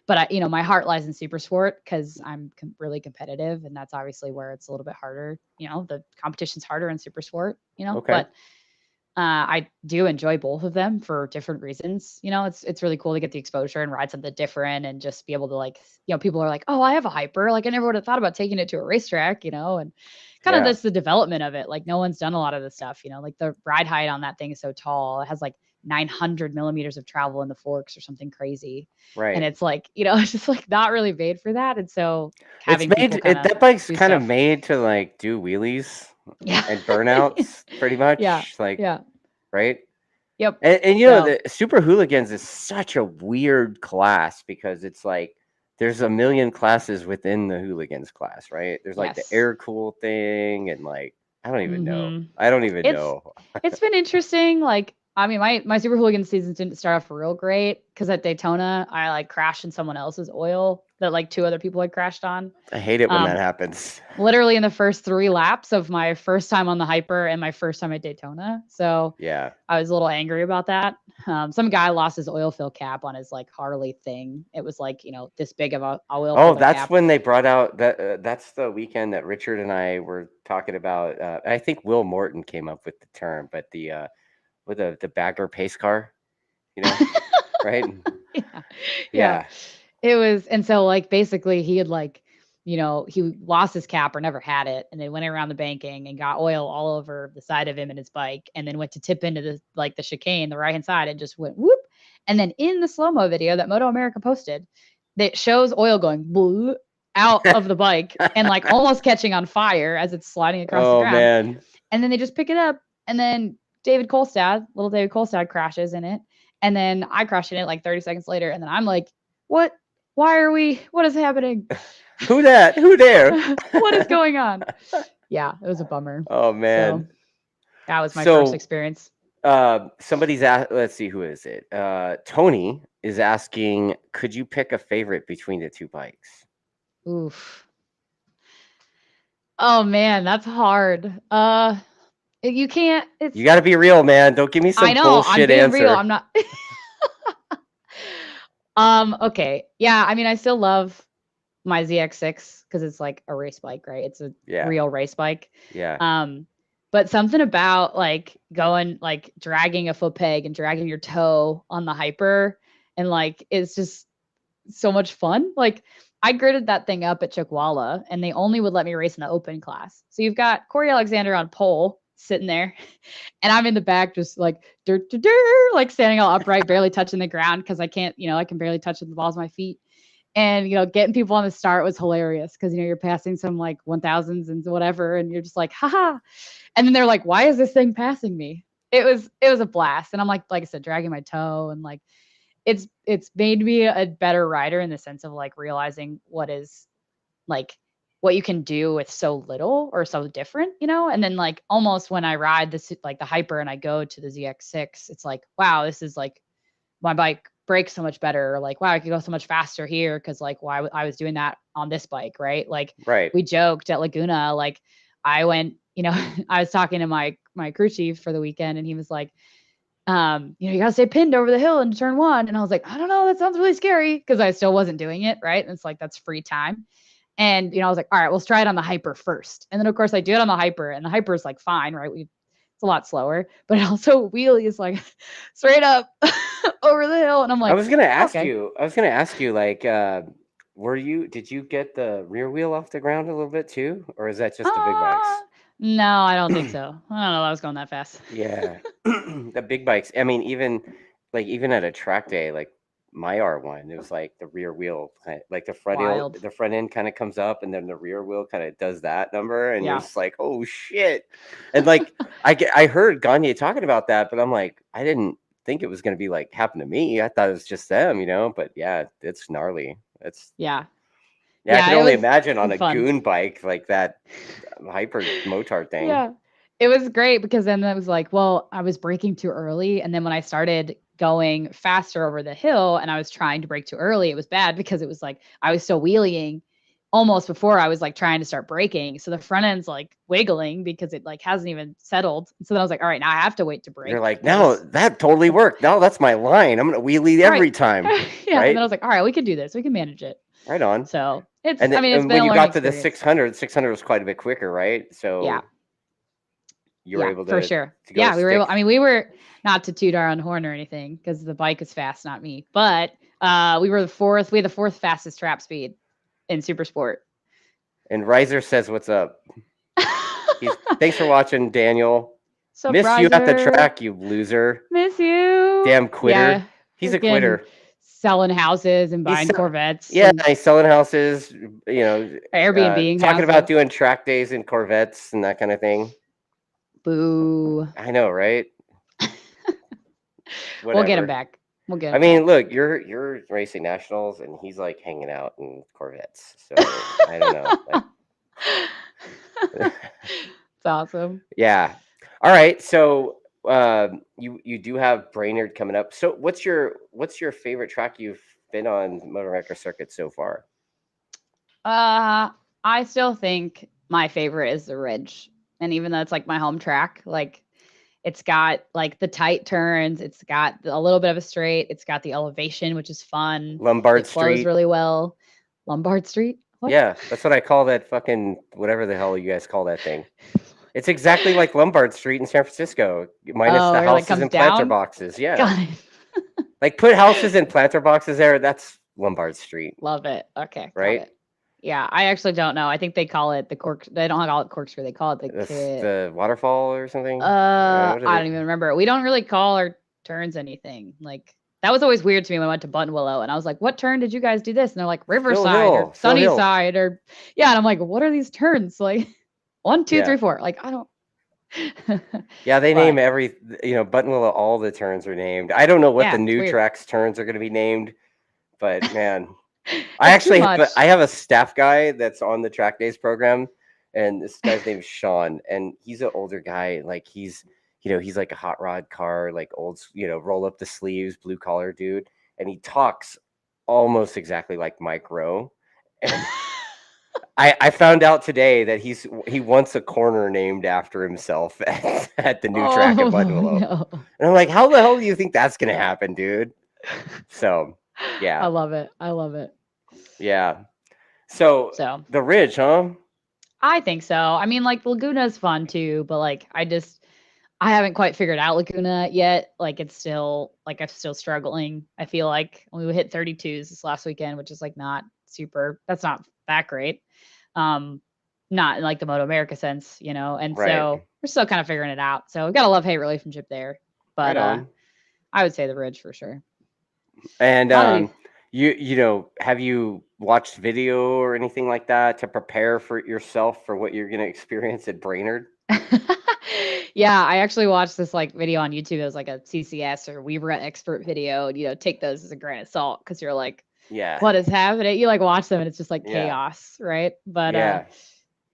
But my heart lies in Supersport because I'm really competitive, and that's obviously where it's a little bit harder. The competition's harder in Supersport, Okay. But I do enjoy both of them for different reasons. It's really cool to get the exposure and ride something different and just be able to people are like, oh, I have a hyper. Like, I never would have thought about taking it to a racetrack, and kind of that's the development of it. Like, no one's done a lot of this stuff, like the ride height on that thing is so tall. It has like 900 millimeters of travel in the forks or something crazy. Right. And it's like, it's just like not really made for that. And so having that bike's kind of made to like do wheelies and burnouts pretty much. Right. Yep. And the Super Hooligans is such a weird class because it's like there's a million classes within the Hooligans class, right? There's like the air cool thing and like I don't even know. I don't even know. It's been interesting. Like, I mean, my Super Hooligan seasons didn't start off real great because at Daytona, I like crashed in someone else's oil that like 2 other people had crashed on. I hate it when that Um, happens. Literally in the first 3 laps of my first time on the hyper and my first time at Daytona. So Yeah. I was a little angry about that. Some guy lost his oil fill cap on his like Harley thing. It was like, this big of a oil Oh, filter that's cap. when they brought out that. That's the weekend that Richard and I were talking about. I think Will Morton came up with the term, but with the bagger pace car, right? Yeah. Yeah. Yeah. It was, and so like basically he had like, he lost his cap or never had it, and then went around the banking and got oil all over the side of him and his bike, and then went to tip into the chicane, the right hand side, and just went whoop. And then in the slow-mo video that MotoAmerica posted, that shows oil going blue out of the bike and like almost catching on fire as it's sliding across the Oh ground. man. And then they just pick it up, and then little David Kolstad crashes in it, and then I crash in it like 30 seconds later, and then I'm like, what? What is happening? Who that? Who there? What is going on? Yeah, it was a bummer. Oh So man. that was my first So experience. somebody's let's see, who is it? Tony is asking, could you pick a favorite between the 2 bikes? Oof. Oh man, that's hard. You can't. You got to be real, man. Don't give me I some know. I'm bullshit being real. answer. I'm not. Okay. Yeah. I mean, I still love my ZX-6 because it's like a race bike, right? It's a Yeah. real race bike. Yeah. But something about like going, like dragging a foot peg and dragging your toe on the hyper, and like it's just so much fun. Like I gridded that thing up at Chockwalla, and they only would let me race in the open class. So you've got Corey Alexander on pole sitting there, and I'm in the back just like like standing all upright, barely touching the ground because I can't, I can barely touch the balls of my feet. And getting people on the start was hilarious because you're passing some like 1000s and whatever, and you're just like, haha. And then they're like, why is this thing passing me? It was a blast. And I'm like I said, dragging my toe, and like it's made me a better rider in the sense of like realizing what you can do with so little or so different, and then like almost when I ride this like the hyper and I go to the ZX-6, it's like, wow, this is like my bike brakes so much better, or like, wow, I could go so much faster here because like why I was doing that on this bike, right? Like Right. we joked at Laguna, like I went, I was talking to my crew chief for the weekend, and he was like, you gotta stay pinned over the hill in turn 1. And I was like, I don't know, that sounds really scary because I still wasn't doing it, right? And it's like, that's free time. And, I was like, all right, let's try it on the hyper first. And then of course I do it on the hyper, and the hyper is like fine, right? It's a lot slower, but it also wheelies like straight up over the hill. And I'm like, I was gonna ask okay. you, like, did you get the rear wheel off the ground a little bit too, or is that just the big bikes? No, I don't think so. I don't know. I was going that fast. Yeah, the big bikes. I mean, even at a track day, like my R1, it was like the rear wheel, like Wild. the front end kind of comes up, and then the rear wheel kind of does that number, and you're Yeah. just like, oh shit. And like I heard Gagne talking about that, but I'm like, I didn't think it was going to be like happen to me. I thought it was just them, but yeah, it's gnarly. It's Yeah. I can It only was imagine on a fun. goon bike like that hyper motard thing. Yeah. It was great because then it was like, well, I was braking too early. And then when I started going faster over the hill and I was trying to brake too early, it was bad because it was like I was still wheeling almost before I was like trying to start braking. So the front end's like wiggling because it like hasn't even settled. So then I was like, all right, now I have to wait to brake. You're like, no, that totally worked. Now that's my line. I'm gonna wheelie every time. Yeah. Right? And then I was like, all right, we can do this. We can manage it. Right on. So it's, And I mean, it's and been when a you learning got to the experience. 600 was quite a bit quicker, right? So Yeah. you were able to for sure. to go Yeah, we were able. stick. I mean, we were not to toot our own horn or anything because the bike is fast, not me. But we were the fourth. We had the 4th fastest trap speed in Supersport. And Riser says, "What's up?" Thanks for watching, Daniel. Miss you at the track, you loser. Miss you. Damn quitter. Yeah, He's a quitter. Selling houses and buying Corvettes. Yeah, he's selling houses. Airbnb talking about doing track days in Corvettes and that kind of thing. Boo. I know, right? We'll get him back. We'll get him. I mean, look, you're racing nationals, and he's like hanging out in Corvettes. So I don't know. It's awesome. Yeah. All right. So you do have Brainerd coming up. So what's your favorite track you've been on MotoAmerica circuit so far? I still think my favorite is the Ridge. And even though it's like my home track, like it's got like the tight turns, it's got a little bit of a straight, it's got the elevation, which is fun. Lombard It flows Street. really well. Lombard Street? What? Yeah, that's what I call that fucking whatever the hell you guys call that thing. It's exactly like Lombard Street in San Francisco, minus Oh, the where it like houses comes and planter down? boxes. Yeah. Got it. Like put houses and planter boxes there, that's Lombard Street, Love it. Okay, got right? it. Yeah, I actually don't know. I think they call it the cork. They don't call it corkscrew. They call it the That's the waterfall or something. What is I it? don't even remember. We don't really call our turns anything. Like that was always weird to me when I went to Button Willow and I was like, "What turn did you guys do this?" And they're like, Phil "Riverside or Hill. Phil Hill. Sunnyside or yeah." And I'm like, "What are these turns?" Like 1, 2, Yeah. 3, 4. Like I don't. Yeah, they name But Buttonwillow, all the turns are named. I don't know what the yeah, it's new weird. tracks turns are going to be named, but man, I It's too actually have much. I have a staff guy that's on the TrackDaz program, and this guy's name is Sean, and he's an older guy. Like he's like a hot rod car, like roll up the sleeves, blue collar dude, and he talks almost exactly like Mike Rowe. And I found out today that he wants a corner named after himself at the new track at Oh Buttonwillow. no. And I'm like, how the hell do you think that's gonna happen, dude? So I yeah, love it. I love it. yeah. So So the Ridge, huh? I think so. I mean, like Laguna is fun too, but like I haven't quite figured out Laguna yet. Like it's still like I'm still struggling. I feel like we hit 32s this last weekend, which is like not super. That's not that great. Um, not in like the Moto America sense, you know. And Right, so we're still kind of figuring it out. So we've got a love hate relationship there. right But on. I would say the Ridge for sure. And A lot of these. have you watched video or anything like that to prepare for yourself for what you're gonna experience at Brainerd? Yeah, I actually watched this like video on YouTube. It was like a CCS or Weaver expert video, and take those as a grain of salt because you're like, Yeah, what is happening? You like watch them and it's just like yeah, chaos, right? But yeah.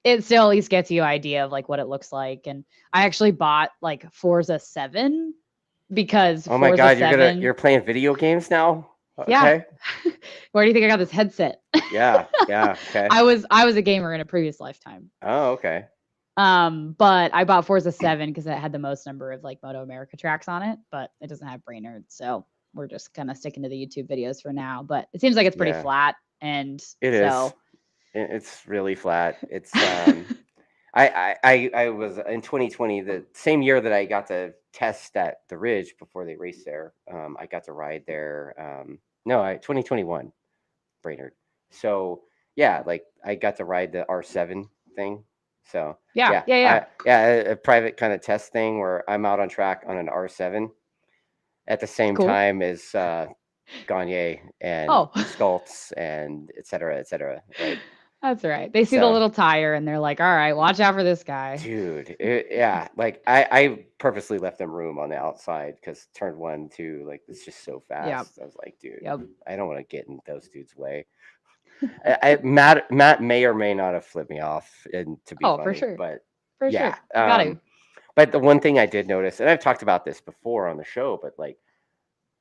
it still at least gets you an idea of like what it looks like. And I actually bought like Forza 7 because Oh my Forza God, 7, you're playing video games now? yeah. Okay. Where do you think I got this headset? Yeah, yeah, okay. I was a gamer in a previous lifetime. Oh, okay. But I bought Forza 7 because it had the most number of like Moto America tracks on it, but it doesn't have Brainerd. So we're just kind of sticking to the YouTube videos for now. But it seems like it's pretty Yeah, flat. And it is. so It's really flat. I was in 2020, the same year that I got to test at the Ridge before they raced there. I got to ride there. No, 2021 Brainerd. So yeah, like I got to ride the R7 thing. So yeah, yeah, yeah, yeah. a private kind of test thing where I'm out on track on an R7 at the same Cool. time as Gagne and Oh, Scults and et cetera, et cetera. Right. that's right. They see the So little tire and they're like, all right, watch out for this guy. dude, yeah, like I purposely left them room on the outside because turn 1, 2, like it's just so Yep. fast. I was like, dude, Yep. I don't want to get in those dudes' way. Matt may or may not have flipped me off, and to be Oh, for funny, sure. but For yeah. sure. Got to. But the one thing I did notice, and I've talked about this before on the show, but like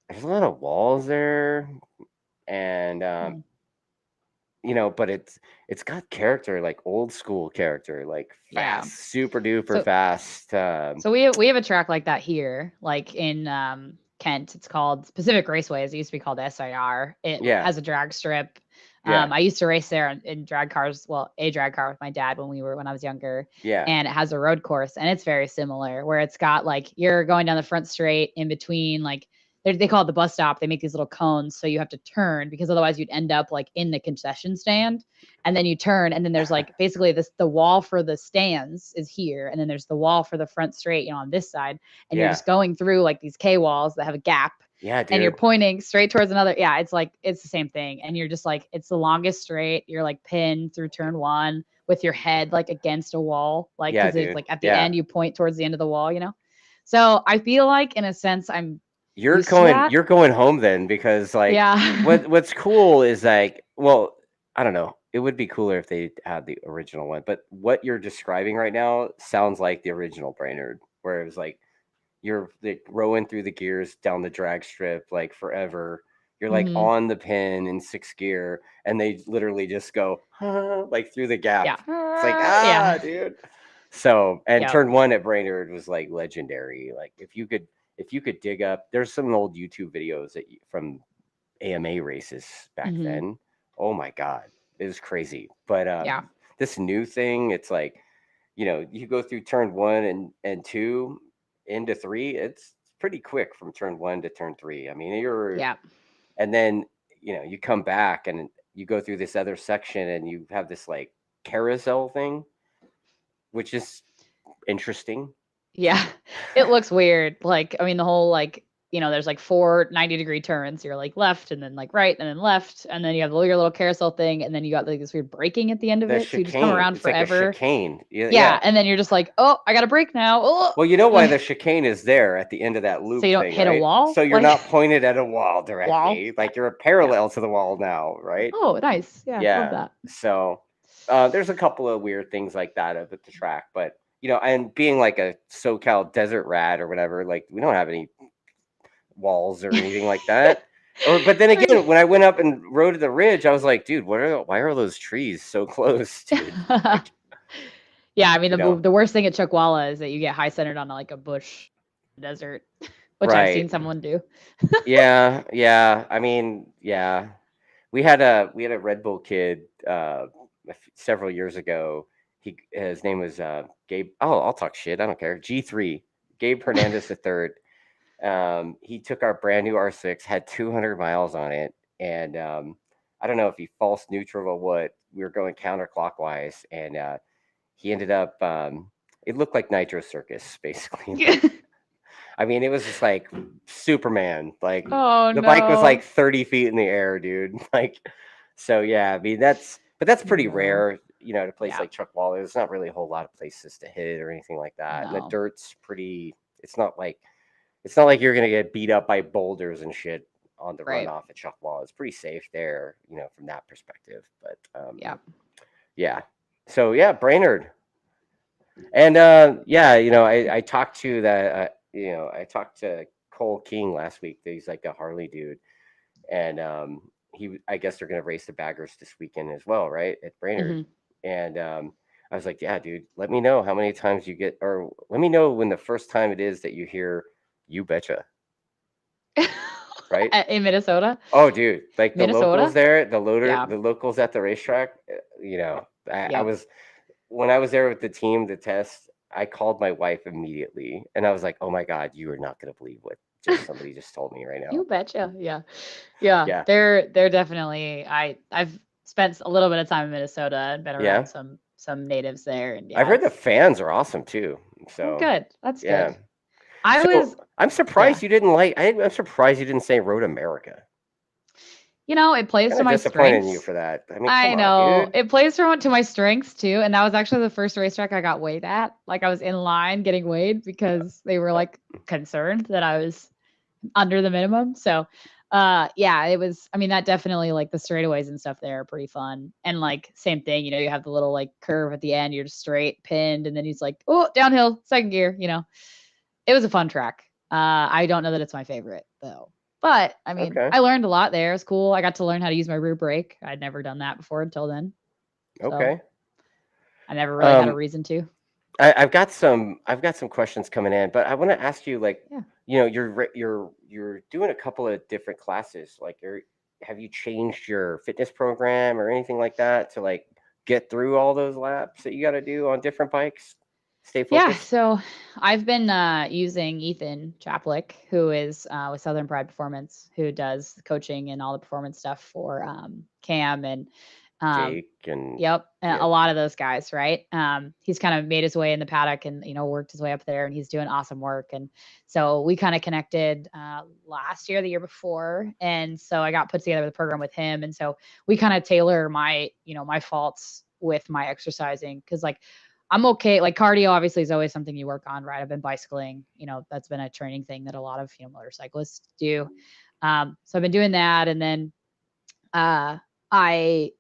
there's a lot of walls there, and Mm. but it's got character, like old school character, like Yeah. fast, super duper So fast. So we have a track like that here, like in Kent. It's called Pacific Raceways. It used to be called SIR. It Yeah, has a drag strip. yeah, I used to race there in drag cars. Well, a drag car with my dad when I was younger, yeah, and it has a road course, and it's very similar. Where it's got like you're going down the front straight in between like they call it the bus stop. They make these little cones, so you have to turn because otherwise you'd end up like in the concession stand. And then you turn, and then there's like basically the wall for the stands is here, and then there's the wall for the front straight, on this side, and you're yeah, just going through like these K walls that have a gap, yeah, and you're dude. pointing straight towards another. Yeah, it's like it's the same thing, and you're just like it's the longest straight. You're like pinned through turn 1 with your head like against a wall, like Yeah, because it's dude. like at the Yeah. end you point towards the end of the wall. So I feel like in a sense I'm You're used to going that. you're going home then because like Yeah. what's cool is like, well, I don't know. It would be cooler if they had the original one, but what you're describing right now sounds like the original Brainerd, where it was like you're like rowing through the gears down the drag strip like forever. You're like Hmm. on the pin in sixth gear, and they literally just go like through the gap. Yeah. It's like Yeah. dude. So and Yep. turn one at Brainerd was like legendary. Like if you could dig up, there's some old YouTube videos from AMA races back Hmm. then. Oh my god, it was crazy. But Yeah. this new thing, it's like you go through turn one and two into three. It's pretty quick from turn one to turn three. I mean, Yeah. and then you come back and you go through this other section and you have this like carousel thing, which is interesting. Yeah, it looks weird. Like, I mean, the whole like, there's like 4 90-degree turns. You're like left and then like right and then left. And then you have your little carousel thing. And then you got like this weird braking at the end of The it. So you just come chicane, around it's like a forever. chicane. Yeah, Yeah. yeah. And then you're just like, oh, I got to brake now. Oh, Well, you know why the like, chicane is there at the end of that so loop you don't thing, hit a right? So wall. you're Like, not pointed at a wall wall. directly, Yeah. like you're Yeah. parallel to the wall now, right? Oh, nice. Yeah. Love Yeah. that. So there's a couple of weird things like that up at the track, but and being like a SoCal desert rat or whatever, like we don't have any walls or anything like that. Or, but then again, when I went up and rode the ridge, I was like, dude, why are those trees so close, dude? Like, Yeah. I mean, you know, the worst thing at Chuckwalla is that you get high centered on like a bush desert, which I've seen right. someone do. Yeah, yeah. I mean, yeah. We had a Red Bull kid several years ago. His name was Gabe. Oh, I'll talk shit. I don't care. G3, Gabe Hernandez the third. He took our brand new R6, had 200 miles on it, and I don't know if he false neutral or what. We were going counterclockwise, and he ended up. It looked like Nitro Circus, basically. Like, I mean, it was just like Superman. Like Oh the bike was no. like 30 feet in the air, dude. Like, so yeah. I mean, that's pretty No. rare. At a place Yeah. like Chuckwalla, there's not really a whole lot of places to hit or anything like that, and the No. dirt's pretty. It's not like you're gonna get beat up by boulders and shit on the Right. runoff at Chuckwalla. It's pretty safe there, from that perspective. But Yeah. yeah. So yeah, Brainerd. And yeah, I talked to I talked to Cole King last week. He's like a Harley dude, and I guess they're gonna race the baggers this weekend as well, right, at Brainerd. Hmm. And I was like, yeah, dude, let me know how many times you get, or let me know when the first time it is that you hear "You Betcha," right? In Minnesota? Oh, dude, like the locals Minnesota? there, Yeah. the locals at the racetrack. I Yep. was when I was there with the team to test. I called my wife immediately, and I was like, "Oh my god, you are not going to believe what somebody just told me right You now." betcha. Yeah. Yeah. Yeah, They're definitely I've spent a little bit of time in Minnesota and been around yeah. some natives there, and I've yeah, heard the it's fans are awesome too. oh So good. That's yeah. good. I was So I'm yeah. surprised you didn't like. I'm surprised you didn't say Road America. It plays Kind to of my disappointed in you strengths. for that. I mean, come I on, know. dude. It plays to my strengths too. And that was actually the first racetrack I got weighed at. Like I was in line getting weighed because they were like concerned that I was under the minimum. So yeah, it was I mean that definitely like the straightaways and stuff there are pretty fun. And like same thing, you have the little like curve at the end, you're just straight pinned, and then he's like, oh, downhill, second gear. It was a fun track. I don't know that it's my favorite though. But I mean, Okay. I learned a lot there. It's cool. I got to learn how to use my rear brake. I'd never done that before until then. So Okay. I never really had a Um, reason to. I've got some questions coming in, but I want to ask you, like, Yeah. you're doing a couple of different classes. Like, have you changed your fitness program or anything like that to like get through all those laps that you got to do on different bikes? Stay Yeah, focused. so I've been using Ethan Chaplick, who is with Southern Pride Performance, who does the coaching and all the performance stuff for Cam and um, Jake and yep, yeah, a lot of those guys, right? He's kind of made his way in the paddock and worked his way up there, and he's doing awesome work. And so we kind of connected last year, the year before, and so I got put together with a program with him, and so we kind of tailor my my faults with my exercising because like I'm okay. Like cardio obviously is always something you work on, right? I've been bicycling, that's been a training thing that a lot of, motorcyclists do. So I've been doing that. And then, I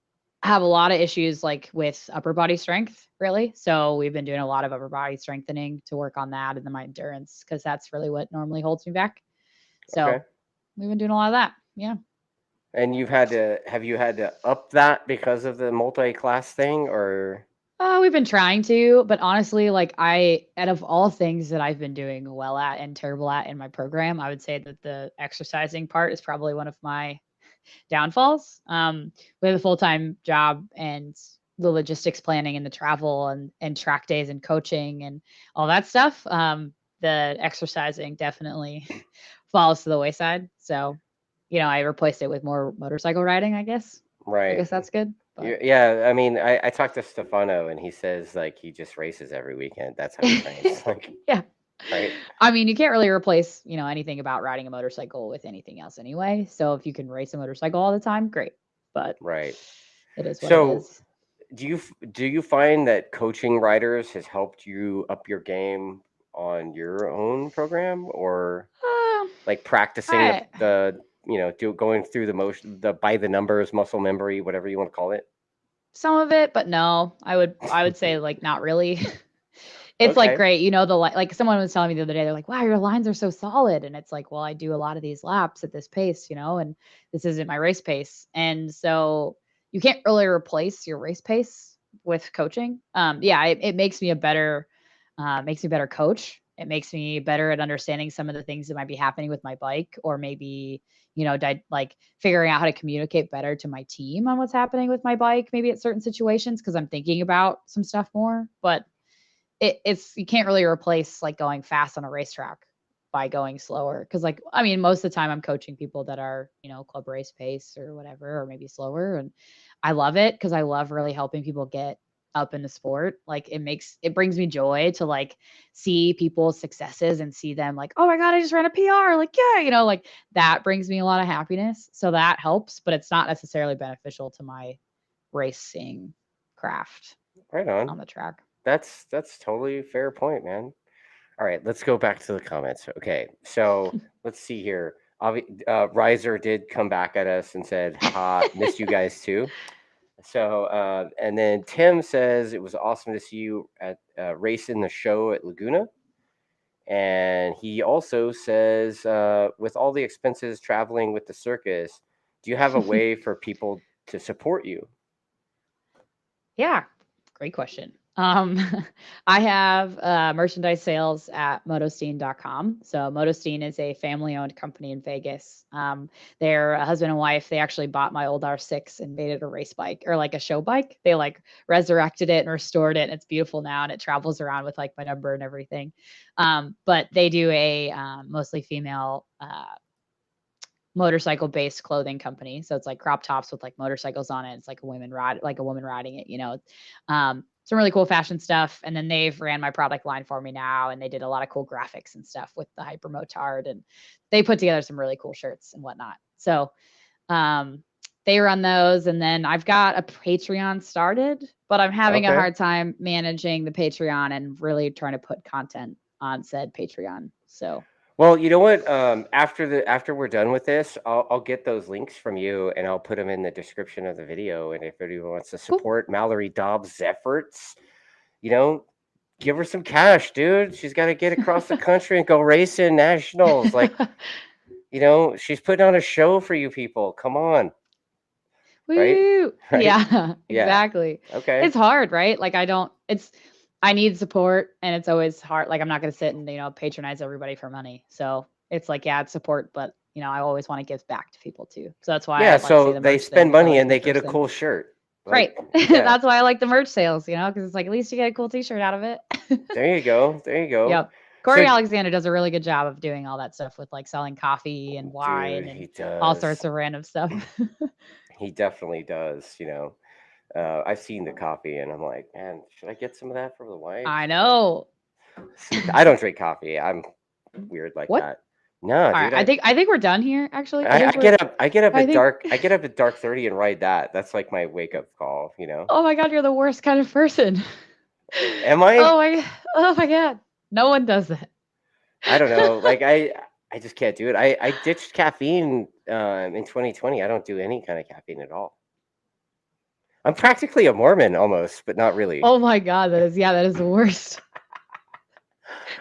have a lot of issues like with upper body strength, really. So we've been doing a lot of upper body strengthening to work on that and then my endurance because that's really what normally holds me back. So Okay. we've been doing a lot of that. Yeah. And have you had to up that because of the multi-class thing, or? We've been trying to, but honestly, like out of all things that I've been doing well at and terrible at in my program, I would say that the exercising part is probably one of my downfalls. We have a full-time job and the logistics planning and the travel and track days and coaching and all that stuff. The exercising definitely falls to the wayside. So, I replaced it with more motorcycle riding, I guess. I Right. guess that's good. But Yeah, I mean, I talked to Stefano, and he says like he just races every weekend. That's how he trains. Like, yeah. right, I mean, you can't really replace, anything about riding a motorcycle with anything else anyway. So if you can race a motorcycle all the time, great. But right. it is what it So, is. do you find that coaching riders has helped you up your game on your own program, or Uh, like practicing I the going through the motion, the by the numbers, muscle memory, whatever you want to call it? some of it, but no, I would say like not really. It's like Okay, great, like someone was telling me the other day, they're like, "Wow, your lines are so solid," and it's like, well, I do a lot of these laps at this pace, and this isn't my race pace, and so you can't really replace your race pace with coaching. Yeah, it makes me a better coach. It makes me better at understanding some of the things that might be happening with my bike, or maybe like figuring out how to communicate better to my team on what's happening with my bike, maybe at certain situations because I'm thinking about some stuff more, but it's you can't really replace like going fast on a racetrack by going slower because like I mean most of the time I'm coaching people that are club race pace or whatever or maybe slower, and I love it because I love really helping people get up in the sport. Like it brings me joy to like see people's successes and see them like, oh my god, I just ran a PR, like yeah, like that brings me a lot of happiness, so that helps, but it's not necessarily beneficial to my racing craft right on. on the track. That's totally a fair point, man. All right, let's go back to the comments. Okay, so let's see here. Riser did come back at us and said, haha, missed you guys too. So, and then Tim says it was awesome to see you at racing the show at Laguna. And he also says, with all the expenses traveling with the circus, do you have a way for people to support you? Yeah, great question. I have merchandise sales at motostein.com. So Motostein is a family-owned company in Vegas. They're a husband and wife. They actually bought my old R6 and made it a race bike or like a show bike. They like resurrected it and restored it, and it's beautiful now, and it travels around with like my number and everything. But they do a mostly female motorcycle based clothing company. So it's like crop tops with like motorcycles on it. It's like a woman riding it. Some really cool fashion stuff. And then they've ran my product line for me now. And they did a lot of cool graphics and stuff with the hyper motard. And they put together some really cool shirts and whatnot. So they run those. And then I've got a Patreon started, but I'm having a Okay. hard time managing the Patreon and really trying to put content on said Patreon. So Well, you know what? After we're done with this, I'll get those links from you and I'll put them in the description of the video. And if anyone wants to cool. support Mallory Dobbs' efforts, you know, give her some cash, dude. She's got to get across the country and go race in nationals. Like, she's putting on a show for you people. Come on, right? Woo! Right? Yeah, Yeah. exactly. Okay. It's hard, right? Like I need support and it's always hard. Like I'm not going to sit and, patronize everybody for money. So it's like, yeah, it's support, but I always want to give back to people too. So that's why I Yeah. like say So the they merch thing spend because I money like and the they get a person. cool shirt. Like, Right. yeah. That's why I like the merch sales, because it's like at least you get a cool t-shirt out of it. There you go. There you go. Yep. So Corey Alexander does a really good job of doing all that stuff with like selling coffee and wine dude, and he all does. sorts of random stuff. He definitely does. I've seen the coffee and I'm like, man, should I get some of that for the wife? I know. I don't drink coffee. I'm weird like What? that. No, All right, dude. I think we're done here. Actually, I I think we're. get up. I get up I at think. dark. I get up at dark 30 and ride that. That's like my wake up call. Oh my god, you're the worst kind of person. Am I? Oh my. Oh my god. No one does that. I don't know. Like I just can't do it. I ditched caffeine in 2020. I don't do any kind of caffeine at all. I'm practically a Mormon almost, but not really. Oh my God, that is the worst.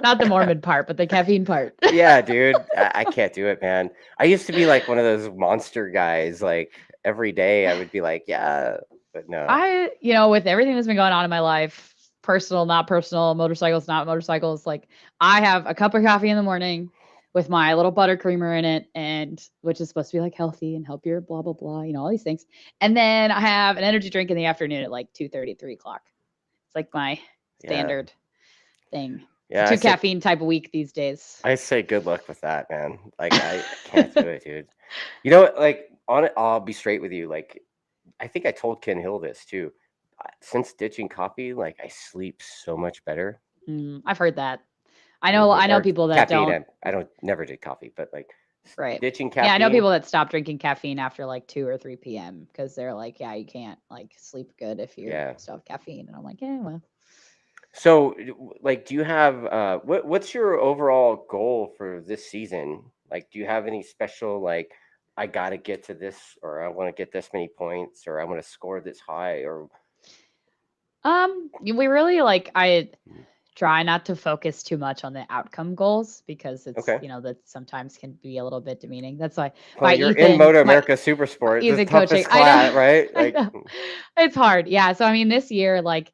Not the Mormon part, but the caffeine part. Yeah, dude, I can't do it, man. I used to be like one of those monster guys. Like every day, I would be like, yeah, but no. With everything that's been going on in my life, personal, not personal, motorcycles, not motorcycles, like I have a cup of coffee in the morning with my little buttercreamer in it, and which is supposed to be like healthy and help your blah blah blah, all these things. And then I have an energy drink in the afternoon at like 2:30, 3 o'clock. It's like my Yeah, standard thing. It's a yeah. two caffeine type of week these days. I say good luck with that, man. Like I can't do it, dude. You know what? Like on it, I'll be straight with you. Like I think I told Ken Hill this too. Since ditching coffee, like I sleep so much better. I've heard that. I know Or people that caffeine. don't. I don't never did coffee, but like Right. ditching Yeah, I know caffeine. people that stop drinking caffeine after like 2 or 3 p.m. because they're like, yeah, you can't like sleep good if you're Yeah. still have caffeine. And I'm like, yeah, well. So, like, do you have what's your overall goal for this season? Like, do you have any special like, I gotta get to this, or I want to get this many points, or I want to score this high, or We really like I Mm, try not to focus too much on the outcome goals because it's, okay. that sometimes can be a little bit demeaning. That's why Well, you're in My MotoAmerica Supersport, the Ethan coaching. toughest I class, know. right? I Like, know. It's hard. Yeah. So I mean this year, like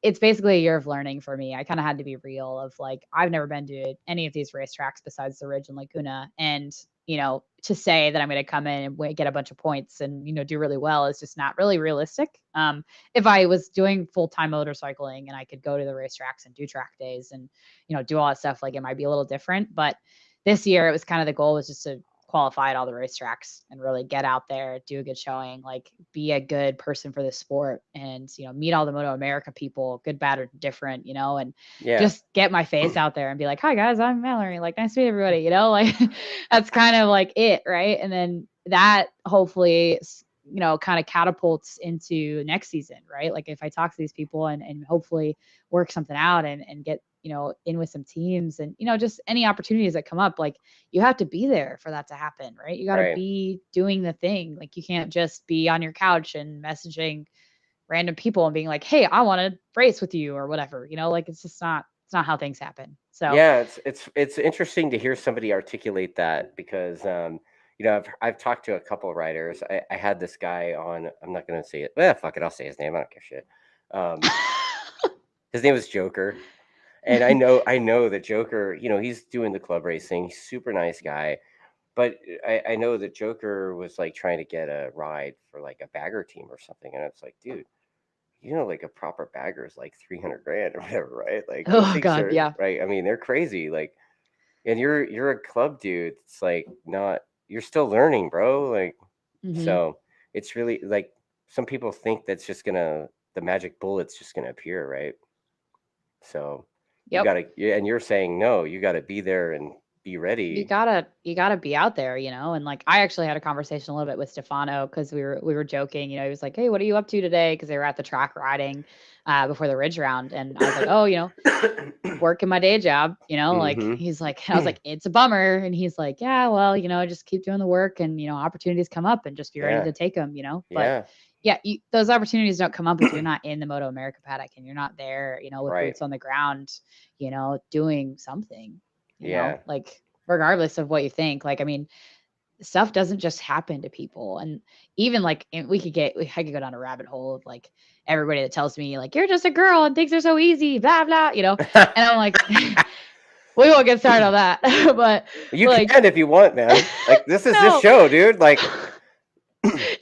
it's basically a year of learning for me. I kind of had to be real of like I've never been to any of these racetracks besides the Ridge and Laguna. And, to say that I'm going to come in and get a bunch of points and, do really well is just not really realistic. If I was doing full-time motorcycling and I could go to the racetracks and do track days and, do all that stuff, like it might be a little different. But this year it was kind of the goal was just to qualify at all the racetracks and really get out there, do a good showing, like be a good person for the sport and, meet all the MotoAmerica people, good, bad, or different, and yeah, just get my face out there and be like, hi guys, I'm Mallory. Like, nice to meet everybody, like that's kind of like it. Right. And then that hopefully, kind of catapults into next season, right? Like if I talk to these people and hopefully work something out and get, in with some teams and, just any opportunities that come up, like you have to be there for that to happen, right? You got to right. be doing the thing. Like you can't just be on your couch and messaging random people and being like, hey, I want to race with you or whatever, like it's not how things happen. So, Yeah, it's interesting to hear somebody articulate that because I've talked to a couple of writers. I had this guy on. I'm not gonna say it. Well, fuck it, I'll say his name. I don't give a shit. Um, his name was Joker, and I know that Joker. He's doing the club racing. He's a super nice guy, but I know that Joker was like trying to get a ride for like a bagger team or something, and it's like, dude, like a proper bagger is like 300 grand or whatever, right? Like those oh things God, are yeah. right. I mean, they're crazy. Like, and you're a club dude. It's like not you're still learning, bro. Like, Hmm. so it's really like some people think that's just gonna the magic bullet's just gonna appear, right? So you Yep. gotta, yeah, and you're saying no, you gotta be there and be You ready. gotta you gotta be out there, and like I actually had a conversation a little bit with Stefano because we were joking, he was like, hey, what are you up to today? Because they were at the track riding before the Ridge round, and I was like, oh, working my day job, like Mm-hmm. he's like, and I was like, it's a bummer, and he's like, yeah, well, just keep doing the work, and opportunities come up, and just be ready Yeah. to take them, but Yeah. yeah, those opportunities don't come up if you're not in the MotoAmerica paddock and you're not there, with Right. boots on the ground, doing something, Yeah. like regardless of what you think. Like, I mean, stuff doesn't just happen to people. And even like I could go down a rabbit hole of like everybody that tells me like you're just a girl and things are so easy, blah blah, and I'm like, we won't get started on that. But You like, can if you want, man. Like this is this no. show, dude. Like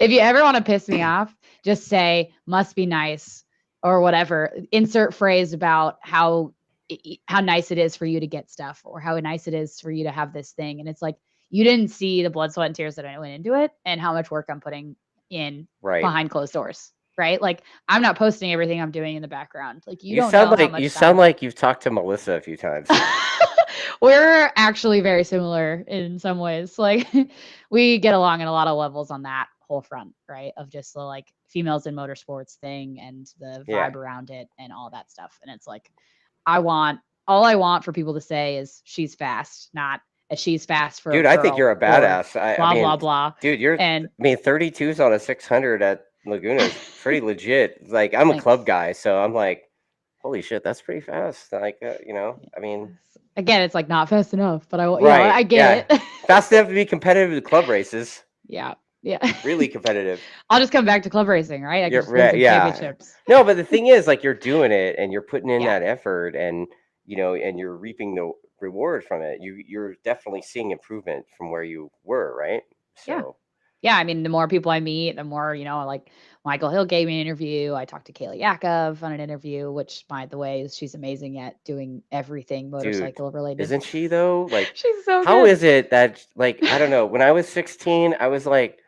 If you ever want to piss me off, just say must be nice or whatever. Insert phrase about how nice it is for you to get stuff or how nice it is for you to have this thing. And it's like you didn't see the blood, sweat, and tears that I went into it and how much work I'm putting in right. behind closed doors. Right. Like I'm not posting everything I'm doing in the background. Like you You don't sound know how like you much sound time. like you've talked to Melissa a few times. We're actually very similar in some ways. Like we get along in a lot of levels on that whole front, right? Of just the like females in motorsports thing and the Yeah. vibe around it and all that stuff. And it's like all I want for people to say is she's fast, not she's fast for a Dude, I think girl you're a or badass. I blah mean, blah blah. dude, you're And 32's on a 600 at Laguna is pretty legit. Like, I'm a club Thanks. guy, so I'm like, holy shit, that's pretty fast. Like, I mean, Yes. Again, it's like not fast enough, but right? I Yeah, get it. fast enough to be competitive in club races. Yeah. Yeah. Really competitive. I'll just come back to club racing, right? I can You're just win right. some Yeah. championships. No, but the thing is, like, you're doing it and you're putting in Yeah. that effort, and and you're reaping the reward from it. You're definitely seeing improvement from where you were, right? Yeah. So, Yeah. I mean, the more people I meet, the more, like Michael Hill gave me an interview. I talked to Kayla Yakov on an interview, which, by the way, she's amazing at doing everything dude, motorcycle related. isn't she though? Like, She's so how good. is it that, like, I don't know, when I was 16, I was like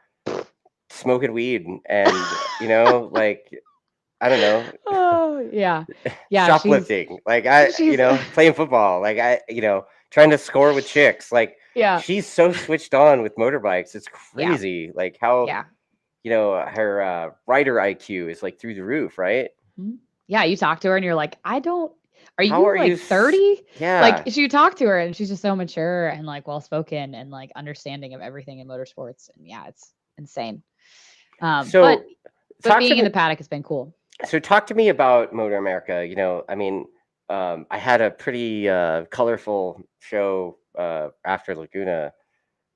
smoking weed and, like, I don't know, Oh, yeah. Yeah, shoplifting, like, I, she's playing football, like, trying to score with chicks. Like, yeah. she's so switched on with motorbikes. It's Yeah. crazy. Like, how, Yeah. her rider IQ is like through the roof, right? Mhm. Yeah, you talk to her and you're like, "I don't are How you are you? like 30?" Like, Yeah. you talk to her and she's just so mature and like well-spoken and like understanding of everything in motorsports. And yeah, it's insane. Um, but So, but talk to being in me. the paddock has been cool. So, talk to me about MotoAmerica. I mean, I had a pretty colorful show after Laguna,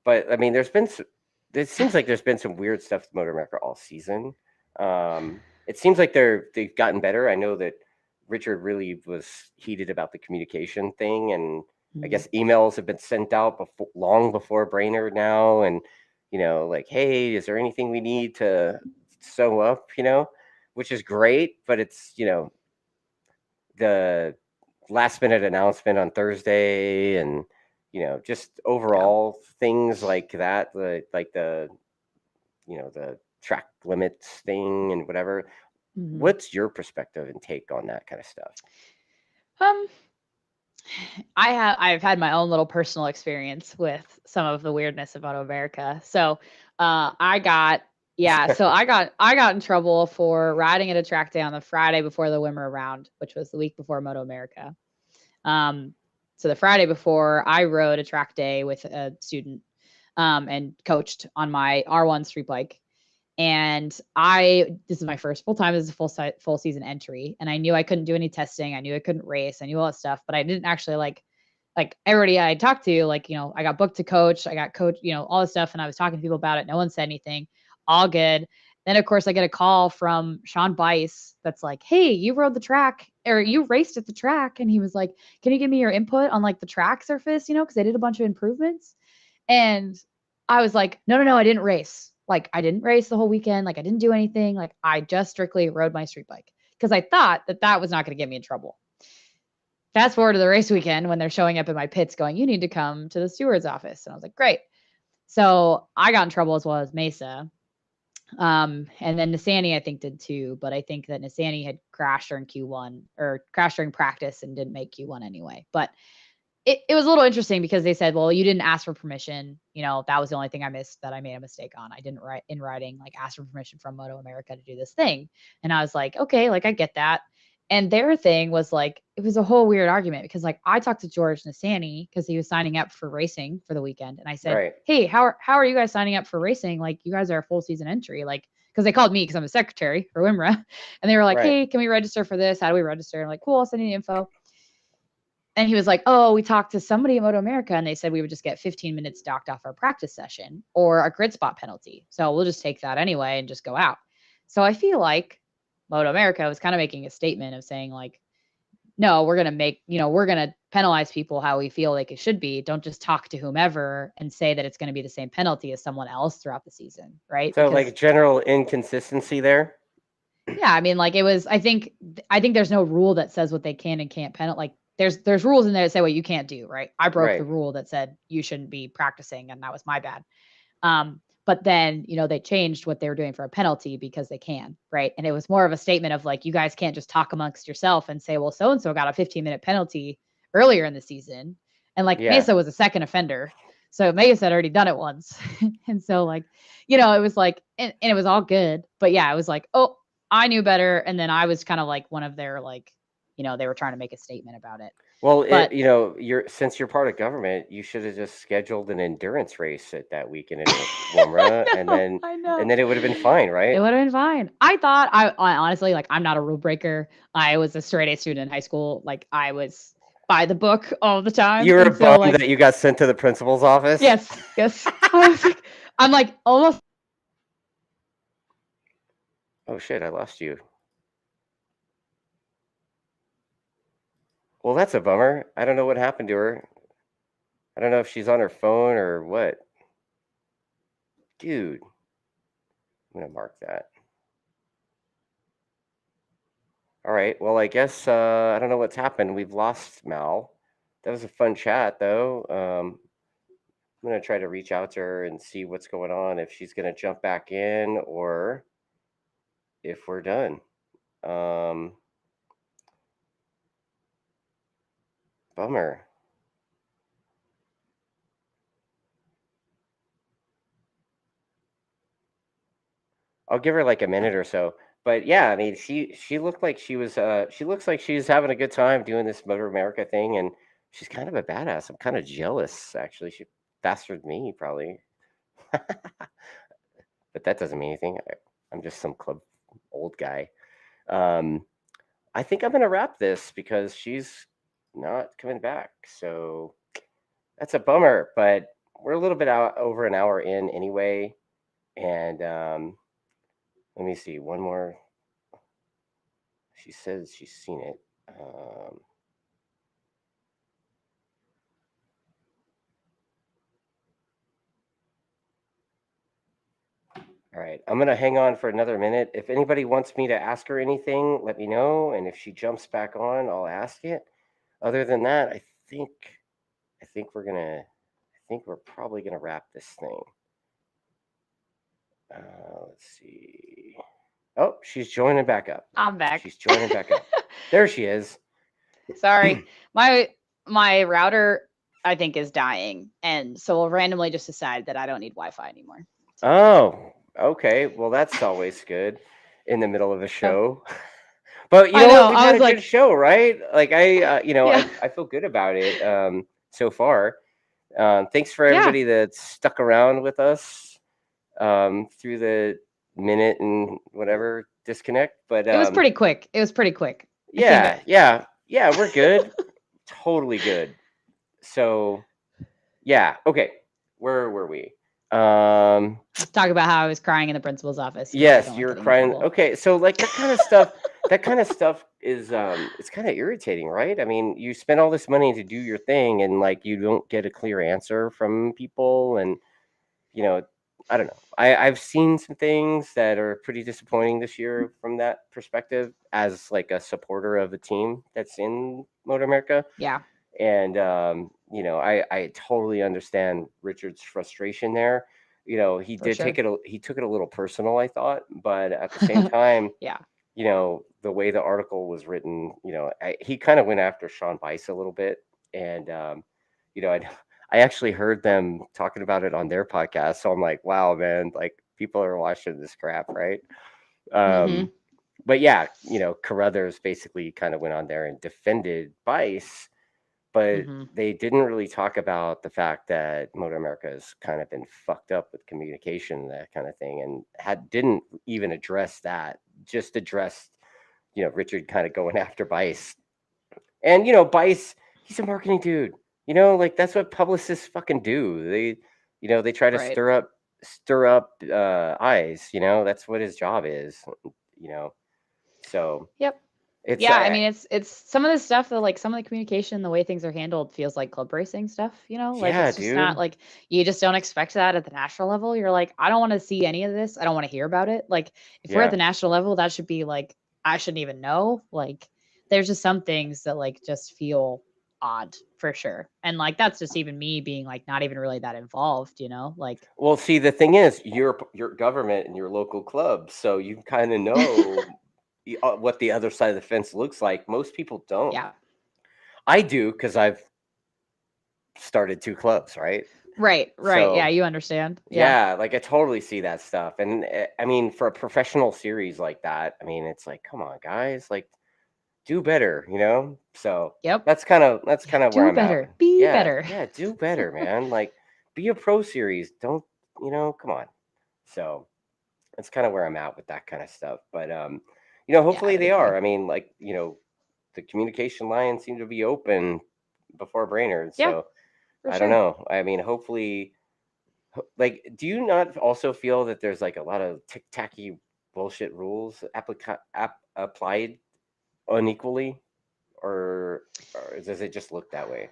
but I mean, it seems like there's been some weird stuff with MotoAmerica all season. It seems like they've gotten better. I know that Richard really was heated about the communication thing, and I Mhm. guess emails have been sent out long before Brainerd now, and like, hey, is there anything we need to sew up? Which is great, but it's the last minute announcement on Thursday, and just Yeah. overall things like that, like the track limits thing and whatever. Mhm. What's your perspective and take on that kind of stuff? Um, I've had my own little personal experience with some of the weirdness about America. So, I got yeah, so I got in trouble for riding at a track day on the Friday before the Wimmer round, which was the week before MotoAmerica. Um, so the Friday before, I rode a track day with a student, and coached on my R1 street bike. And this is my first full time as a full season entry, and I knew I couldn't do any testing. I knew I couldn't race. I knew all that stuff, but I didn't actually like everybody I talked to, like, I got booked to coach. I got coach, all this stuff, and I was talking to people about it. No one said anything. All good. Then of course I get a call from Sean Bice that's like, "Hey, you rode the track or you raced at the track," and he was like, "Can you give me your input on like the track surface? Because they did a bunch of improvements." And I was like, "No, no, no, I didn't race. Like, I didn't race the whole weekend. Like, I didn't do anything. Like, I just strictly rode my street bike because I thought that that was not going to get me in trouble." Fast forward to the race weekend when they're showing up in my pits going, "You need to come to the steward's office." And I was like, "Great." So I got in trouble as well as Mesa. And then Nisani, I think, did too. But I think that Nisani had crashed during Q1 or crashed during practice and didn't make Q1 anyway. But it was a little interesting because they said, "Well, you didn't ask for permission." That was the only thing I missed that I made a mistake on. I didn't write in writing, like, ask for permission from MotoAmerica to do this thing. And I was like, "Okay, like, I get that." And their thing was like, it was a whole weird argument because, like, I talked to George Nassani because he was signing up for racing for the weekend. And I said, Right. "Hey, how are you guys signing up for racing? Like, you guys are a full season entry." Like, because they called me because I'm a secretary for WIMRA. And they were like, Right. "Hey, can we register for this? How do we register?" I'm like, "Cool, I'll send you the info." And he was like, "Oh, we talked to somebody at MotoAmerica and they said we would just get 15 minutes docked off our practice session or a grid spot penalty. So we'll just take that anyway and just go out." So I feel like MotoAmerica was kind of making a statement of saying, like, "No, we're going to penalize people how we feel like it should be. Don't just talk to whomever and say that it's going to be the same penalty as someone else throughout the season." Right. So, like, Because general inconsistency there. yeah, I mean, like, it was. I think there's no rule that says what they can and can't penalize. Like, there's rules in there that say what you can't do. Right. I broke the Right. rule that said you shouldn't be practicing, and that was my bad. But then they changed what they were doing for a penalty because they can. Right. And it was more of a statement of like, you guys can't just talk amongst yourself and say, "Well, so and so got a 15-minute penalty earlier in the season," and like Yeah. Mesa was a second offender. So Mesa had already done it once. And so, like, it was like, and it was all good. But yeah, it was like, oh, I knew better. And then I was kind of like one of their, like, they were trying to make a statement about it. Well, But since you're part of government, you should have just scheduled an endurance race at that weekend in Womra, and then I know. it would have been fine, It right? would have been fine. I honestly, like, I'm not a rule breaker. I was a straight A student in high school. Like, I was by the book all the time. You were And so, bummed like, that you got sent to the principal's office. yes, yes. I'm like almost. Oh shit, I lost you. Well, that's a bummer. I don't know what happened to her. I don't know if she's on her phone or what. Dude, I'm gonna mark that. All right. Well, I guess I don't know what's happened. We've lost Mal. That was a fun chat, though. I'm gonna try to reach out to her and see what's going on. If she's gonna jump back in or if we're done. Um, Bummer. I'll give her like a minute or so. But yeah, I mean, she looked like she looks like she's having a good time doing this Motor America thing, and she's kind of a badass. I'm kind of jealous, actually. She faster than me, probably. But that doesn't mean anything. I'm just some club old guy. Um, I think I'm gonna wrap this because she's not coming back. So that's a bummer, but we're a little bit out over an hour in anyway. And let me see one more. She says she's seen it. All right, I'm gonna hang on for another minute. If anybody wants me to ask her anything, let me know. And if she jumps back on, I'll ask it. Other than that, think I think we're probably gonna wrap this thing. Let's see. Oh, she's joining back up. I'm back. She's joining back up. There she is. Sorry, my router I think is dying, and so I'll randomly just decide that I don't need Wi-Fi anymore. So. Oh, okay. Well, that's always good in the middle of a Yep. show. But you I know know. what? We've I had was a good like, show, right? Like yeah, I feel good about it so far. Thanks for yeah. everybody that stuck around with us through the minute and whatever disconnect. But It was pretty quick. It was pretty quick. I think. yeah, we're good. Totally good. So yeah, okay. Where were we? Talk about how I was crying in the principal's office because I Yes, don't like you're getting in crying. trouble. Okay, so like that kind of stuff is it's kind of irritating, right? I mean, you spend all this money to do your thing and like you don't get a clear answer from people and you know, I don't know. I've seen some things that are pretty disappointing this year from that perspective as like a supporter of a team that's in Motor America. Yeah, And I totally understand Richard's frustration there. He for did sure. he took it a little personal, I thought, but at the same time, Yeah, the way the article was written, he kind of went after Sean Bice a little bit, and you know, I I actually heard them talking about it on their podcast, so I'm like, wow, man, like people are watching this crap, right? hmm Um, but yeah, Carruthers basically kind of went on there and defended Bice, but hmm they didn't really talk about the fact that Motor America has kind of been fucked up with communication and that kind of thing, and didn't even address that. Just addressed, Richard kind of going after Bice, and Bice, he's a marketing dude. Like that's what publicists fucking do. They try to right. stir up eyes. That's what his job is. You know, so Yep. it's Yeah, I mean, it's some of the stuff that, like, some of the communication, the way things are handled feels like club racing stuff, like, yeah, it's just not dude. like you just don't expect that at the national level. You're like, I don't want to see any of this. I don't want to hear about it. Like, if we're at Yeah. the national level, that should be like, I shouldn't even know. Like, there's just some things that like just feel odd for sure. And like that's just even me being like not even really that involved, like Well, see, the thing is, you're government and your local club, so you kind of know what the other side of the fence looks like. Most people don't. yeah. I do because I've started two clubs, right? Right, right. Yeah, So you understand. Yeah. yeah, like I totally see that stuff, and I mean, for a professional series like that, I mean, it's like, come on, guys, like do better, you know? So Yep. that's kind of where Do I'm at. better. Be Yeah, better. yeah, do better, man. Like, be a pro series. Don't, come on. So that's kind of where I'm at with that kind of stuff. But Yeah, I hopefully would they agree. are. I mean, like, the communication lines seem to be open before Brainerd. Yeah, So for I don't sure. know. I mean, hopefully, like, do you not also feel that there's like a lot of tick-tacky bullshit rules applied unequally, or does it just look that way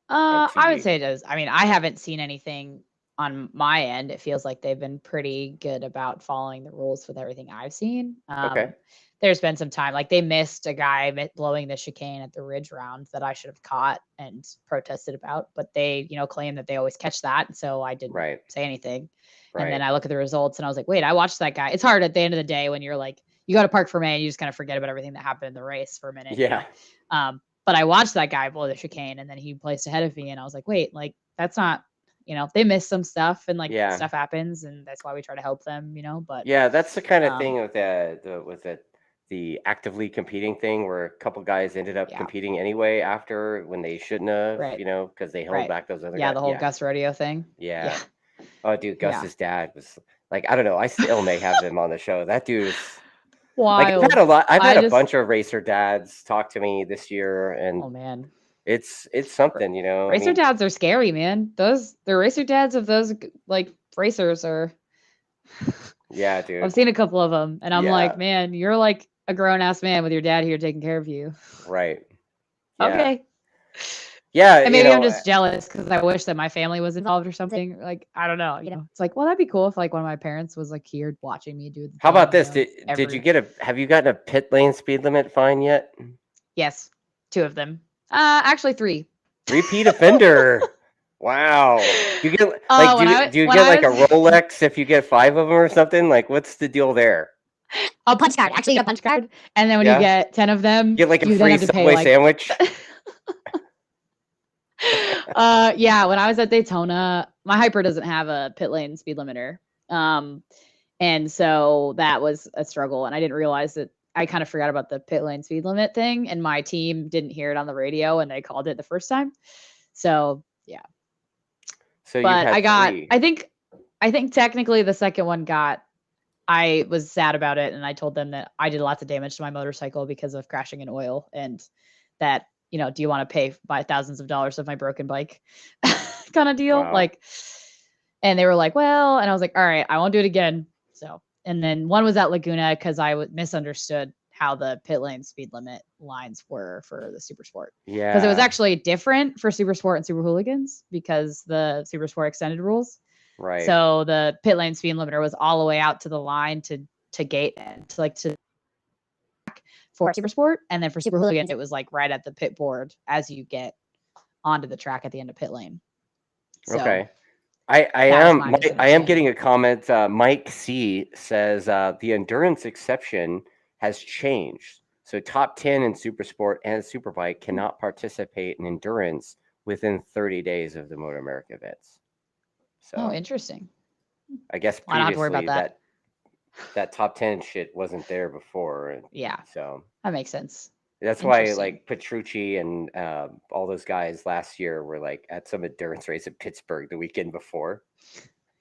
on I would TV? say it does. I mean, I haven't seen anything on my end. It feels like they've been pretty good about following the rules with everything I've seen. Okay. There's been some time, like they missed a guy blowing the chicane at the Ridge round that I should have caught and protested about, but they, claim that they always catch that. So I didn't Right. say anything. And then Right. I look at the results and I was like, wait, I watched that guy. It's hard at the end of the day when you're like, you got to park for a minute, you just kind of forget about everything that happened in the race for a minute, Yeah. But I watched that guy blow the chicane and then he placed ahead of me and I was like, wait, like that's not, they missed some stuff and like Yeah. stuff happens and that's why we try to help them, but Yeah, that's the kind of um thing with the actively competing thing where a couple guys ended up yeah, competing anyway after when they shouldn't have, right, because they held right. back those other Yeah, guys. the whole Yeah. Gus rodeo thing. Yeah. Yeah. Oh, dude, Yeah. Gus's dad was like, I don't know. I still may have him on the show. That dude's like, Wild. I've had I a just bunch of racer dads talk to me this year, and Oh man. it's something, I Racer mean, dads are scary, man. The racer dads of those like racers are yeah, dude. I've seen a couple of them and I'm Yeah, like, man, you're like a grown ass man with your dad here taking care of you. right. Yeah. Okay. Yeah, And maybe I'm just jealous because I wish that my family was involved or something. Like, I don't know. It's like, well, that'd be cool if like one of my parents was like here watching me do the how about thing, this? Did you every get have you gotten a pit lane speed limit fine yet? Yes, two of them. Actually three. Repeat offender. Wow. Do you get like do you When get I like a was Rolex if you get 5 of them or something? Like, what's the deal there? a punch card. Actually, a punch card. And then when you Yeah? get 10 of them, Get like a you then free have to pay Subway like sandwich? yeah, when I was at Daytona, my hyper doesn't have a pit lane speed limiter. And so that was a struggle. And I didn't realize that I kind of forgot about the pit lane speed limit thing. And my team didn't hear it on the radio and they called it the first time. So yeah. So you've But had 3. I think technically the second one I was sad about it. And I told them that I did lots of damage to my motorcycle because of crashing in oil and that, do you want to pay by thousands of dollars of my broken bike kind of deal? Wow. Like, and they were like, well, and I was like, all right, I won't do it again. So, and then one was at Laguna because I misunderstood how the pit lane speed limit lines were for the Supersport. Because it was Yeah. actually different for Supersport and Super Hooligans because the Supersport extended rules. Right. So the pit lane speed limiter was all the way out to the line to gate to for Supersport, and then for Super Hooligans it was like right at the pit board as you get onto the track at the end of pit lane. So Okay. I that was my am misunderstanding. getting a comment. Mike C says the endurance exception has changed. So top 10 in Supersport and Superbike cannot participate in endurance within 30 days of the MotoAmerica events. Oh, So interesting. I guess Well, I don't have to worry about previously that. that top 10 shit wasn't there before. Yeah, So that makes sense. that's why Interesting. like Petrucci and all those guys last year were like at some endurance race in Pittsburgh the weekend before.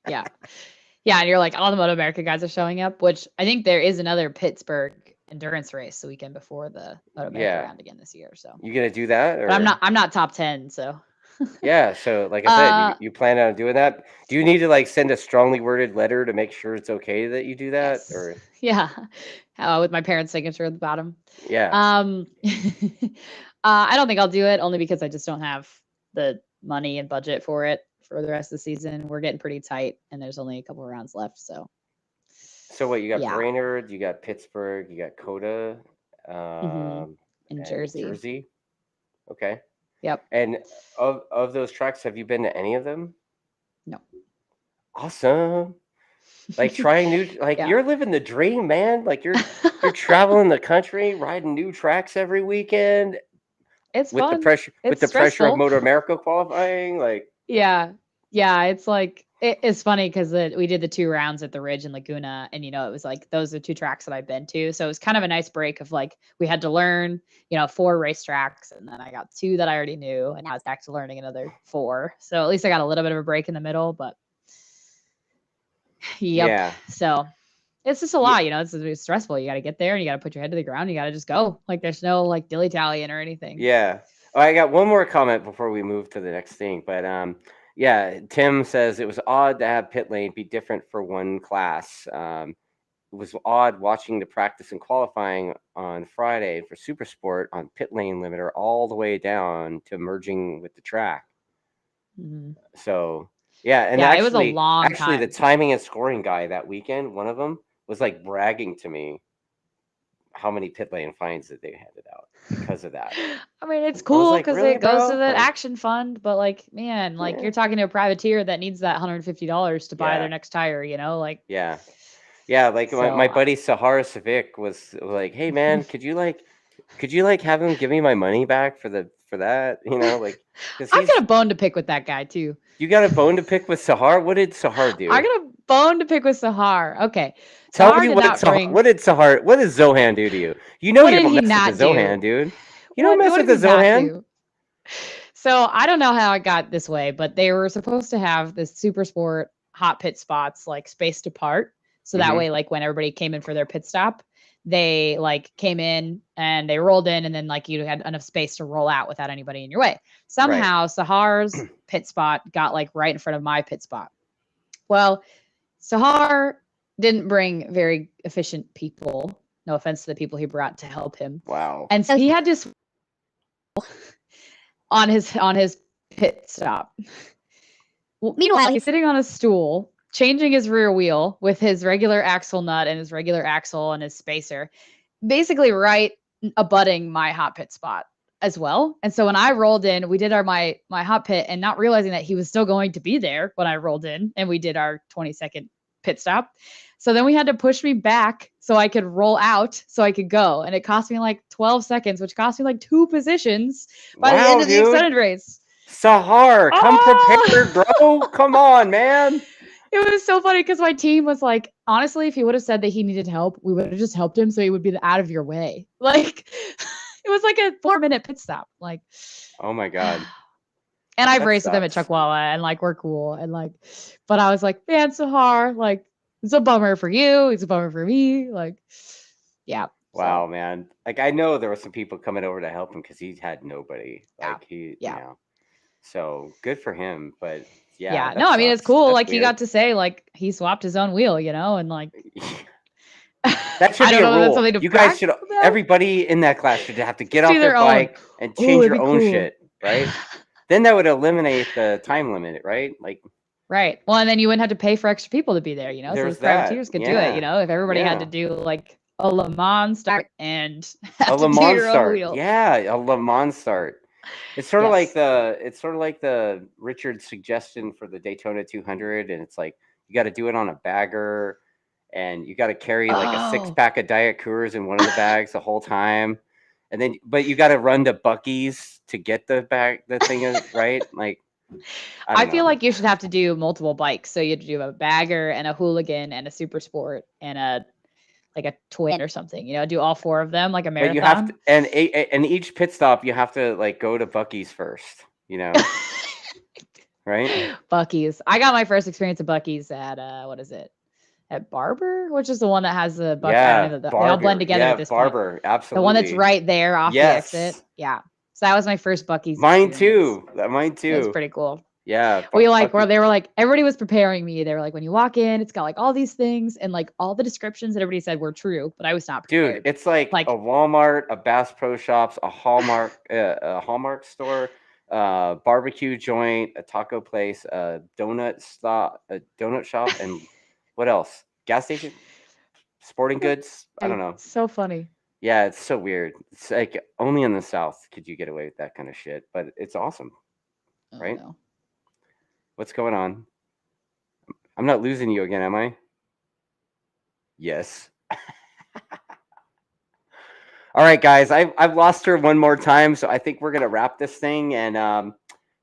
Yeah. Yeah, and you're like, all the MotoAmerica guys are showing up, which I think there is another Pittsburgh endurance race the weekend before the MotoAmerica Yeah. round again this year. So You gonna do that, or? but I'm not top 10, so Yeah, so like I said, you plan on doing that. Do you need to like send a strongly worded letter to make sure it's okay that you do that, yes. or? Yeah. With my parents' signature at the bottom. Yeah. I don't think I'll do it only because I just don't have the money and budget for it for the rest of the season. We're getting pretty tight and there's only a couple of rounds left, so what, you got yeah. Brainerd, you got Pittsburgh, you got Coda, In and Jersey. Okay. Yep. And of those tracks, have you been to any of them? No. Awesome. Like trying new, like Yeah. you're living the dream, man. Like you're traveling the country, riding new tracks every weekend. It's with fun. the pressure It's with the pressure of stressful. MotoAmerica qualifying, like Yeah. Yeah, it's like It's funny because we did the 2 rounds at the Ridge in Laguna, and it was like those are the 2 tracks that I've been to. So it was kind of a nice break of like we had to learn, 4 race tracks, and then I got 2 that I already knew, and now it's back to learning another 4. So at least I got a little bit of a break in the middle, but yep. Yeah. So it's just a lot, it's stressful. You got to get there and you got to put your head to the ground. You got to just go. Like there's no like dilly-dallying or anything. Yeah. Oh, I got one more comment before we move to the next thing, but yeah, Tim says it was odd to have pit lane be different for one class. It was odd watching the practice and qualifying on Friday for Supersport on pit lane limiter all the way down to merging with the track. Mm-hmm. So yeah, and it was a long time. the timing and scoring guy that weekend, one of them was like bragging to me how many pit lane fines that they handed out because of that. I mean, it's cool because really, it goes bro? to that action fund, but like, man, like you're talking to a privateer that needs that $150 to buy their next tire, like. Yeah. Like my buddy Sahara Civic was like, hey man, could you have him give me my money back for that? Like, I've got a bone to pick with that guy too. You got a bone to pick with Sahar? What did Sahar do? I got a bone to pick with Sahar. Okay. Tell me what did Zohan do to you? You don't mess with the Zohan, dude. You don't mess with the Zohan. So I don't know how it got this way, but they were supposed to have this Supersport hot pit spots like spaced apart. So that way, like when everybody came in for their pit stop, they like came in and they rolled in, and then like you had enough space to roll out without anybody in your way. Somehow Sahar's pit spot got like right in front of my pit spot. Well, Sahar didn't bring very efficient people. No offense to the people he brought to help him. Wow. And so he had to on his pit stop. Well, meanwhile, he's sitting on a stool, changing his rear wheel with his regular axle nut and his regular axle and his spacer, basically right abutting my hot pit spot as well. And so when I rolled in, we did my hot pit, and not realizing that he was still going to be there when I rolled in, and we did our 20-second pit stop. So then we had to push me back so I could roll out so I could go. And it cost me like 12 seconds, which cost me like 2 positions by the end of the extended race. Sahar, come prepared, bro. Come on, man. It was so funny because my team was like, honestly, if he would have said that he needed help, we would have just helped him so he would be out of your way. Like, it was like a 4-minute pit stop. Like, oh my God. And I've raced with them at Chuckwalla, and like we're cool, and like, but I was like, man, Sahar, like, it's a bummer for you, it's a bummer for me, like, yeah. Wow, man. Like, I know there were some people coming over to help him because he had nobody. Like so good for him, but yeah. No, I mean it's cool. That's like weird. He got to say like he swapped his own wheel, and like. That should be a rule. You guys should. Everybody in that class should have to get off their bike and change your own shit, right? Then that would eliminate the time limit, right? Like, right. Well, and then you wouldn't have to pay for extra people to be there, so the privateers could do it, if everybody had to do like a Le Mans start and have to do your own wheel. Yeah, a Le Mans start. It's sort of like the Richard suggestion for the Daytona 200, and it's like you got to do it on a bagger, and you got to carry like a 6-pack of Diet Coors in one of the bags the whole time. And then, but you got to run to Buc-ee's to get the bag. The thing is right. Like, I feel like you should have to do multiple bikes. So you have to do a bagger and a Hooligan and a Supersport and a twin or something. Do all 4 of them like a marathon. But you have to, and each pit stop you have to like go to Buc-ee's first. Right? Buc-ee's. I got my first experience at Buc-ee's at what is it? At Barber, which is the one that has the buck. They all blend together at this Barber, point. Absolutely. The one that's right there off the exit. Yeah. So that was my first Buc-ee's. Mine too. It's pretty cool. Yeah. They were like, everybody was preparing me. They were like, when you walk in, it's got like all these things, and like all the descriptions that everybody said were true, but I was not prepared. Dude, it's like a Walmart, a Bass Pro Shops, a Hallmark store, barbecue joint, a taco place, a donut shop, and what else? Gas station? Sporting goods? I don't know. So funny. Yeah, it's so weird. It's like only in the South could you get away with that kind of shit, but it's awesome. Right? No. What's going on? I'm not losing you again, am I? Yes. All right, guys. I've lost her one more time, so I think we're gonna wrap this thing. And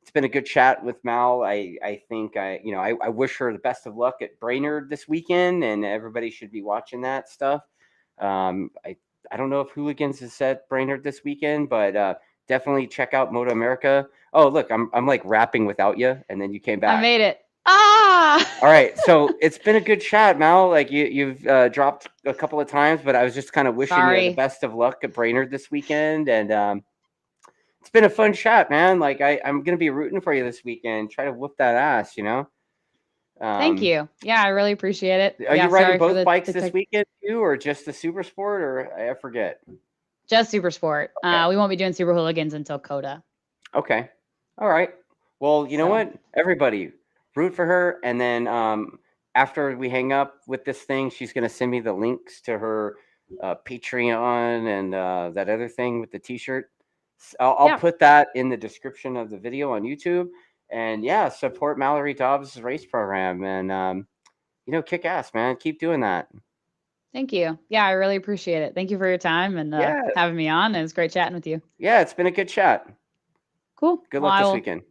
it's been a good chat with Mal. I think I wish her the best of luck at Brainerd this weekend, and everybody should be watching that stuff. Um, I I don't know if Hooligans is at Brainerd this weekend, but definitely check out MotoAmerica. Oh, look, I'm like rapping without you, and then you came I back. made it. Ah! All right, so it's been a good chat, Mal. Like you've dropped a couple of times, but I was just kind of wishing you the Sorry. best of luck at Brainerd this weekend, and it's been a fun chat, man. Like I'm gonna be rooting for you this weekend. Try to whoop that ass, you know. Thank Um, you. Yeah, I really appreciate it. are you Yeah, riding sorry for both bikes the this tech. weekend too, or just the Super Sport, or I forget? Just Super Sport. Okay, We won't be doing Super Hooligans until Coda. okay, all right. Well, you know So what? Everybody, root for her, and then after we hang up with this thing, she's gonna send me the links to her Patreon and that other thing with the T-shirt. I'll yeah, put that in the description of the video on YouTube. And yeah, support Mallory Dobbs' race program, and kick ass, man. Keep doing that. thank you. Yeah, I really appreciate it. Thank you for your time and Yeah, having me on. It was great chatting with you. yeah, it's been a good chat. Cool. Good Well, luck I this will weekend.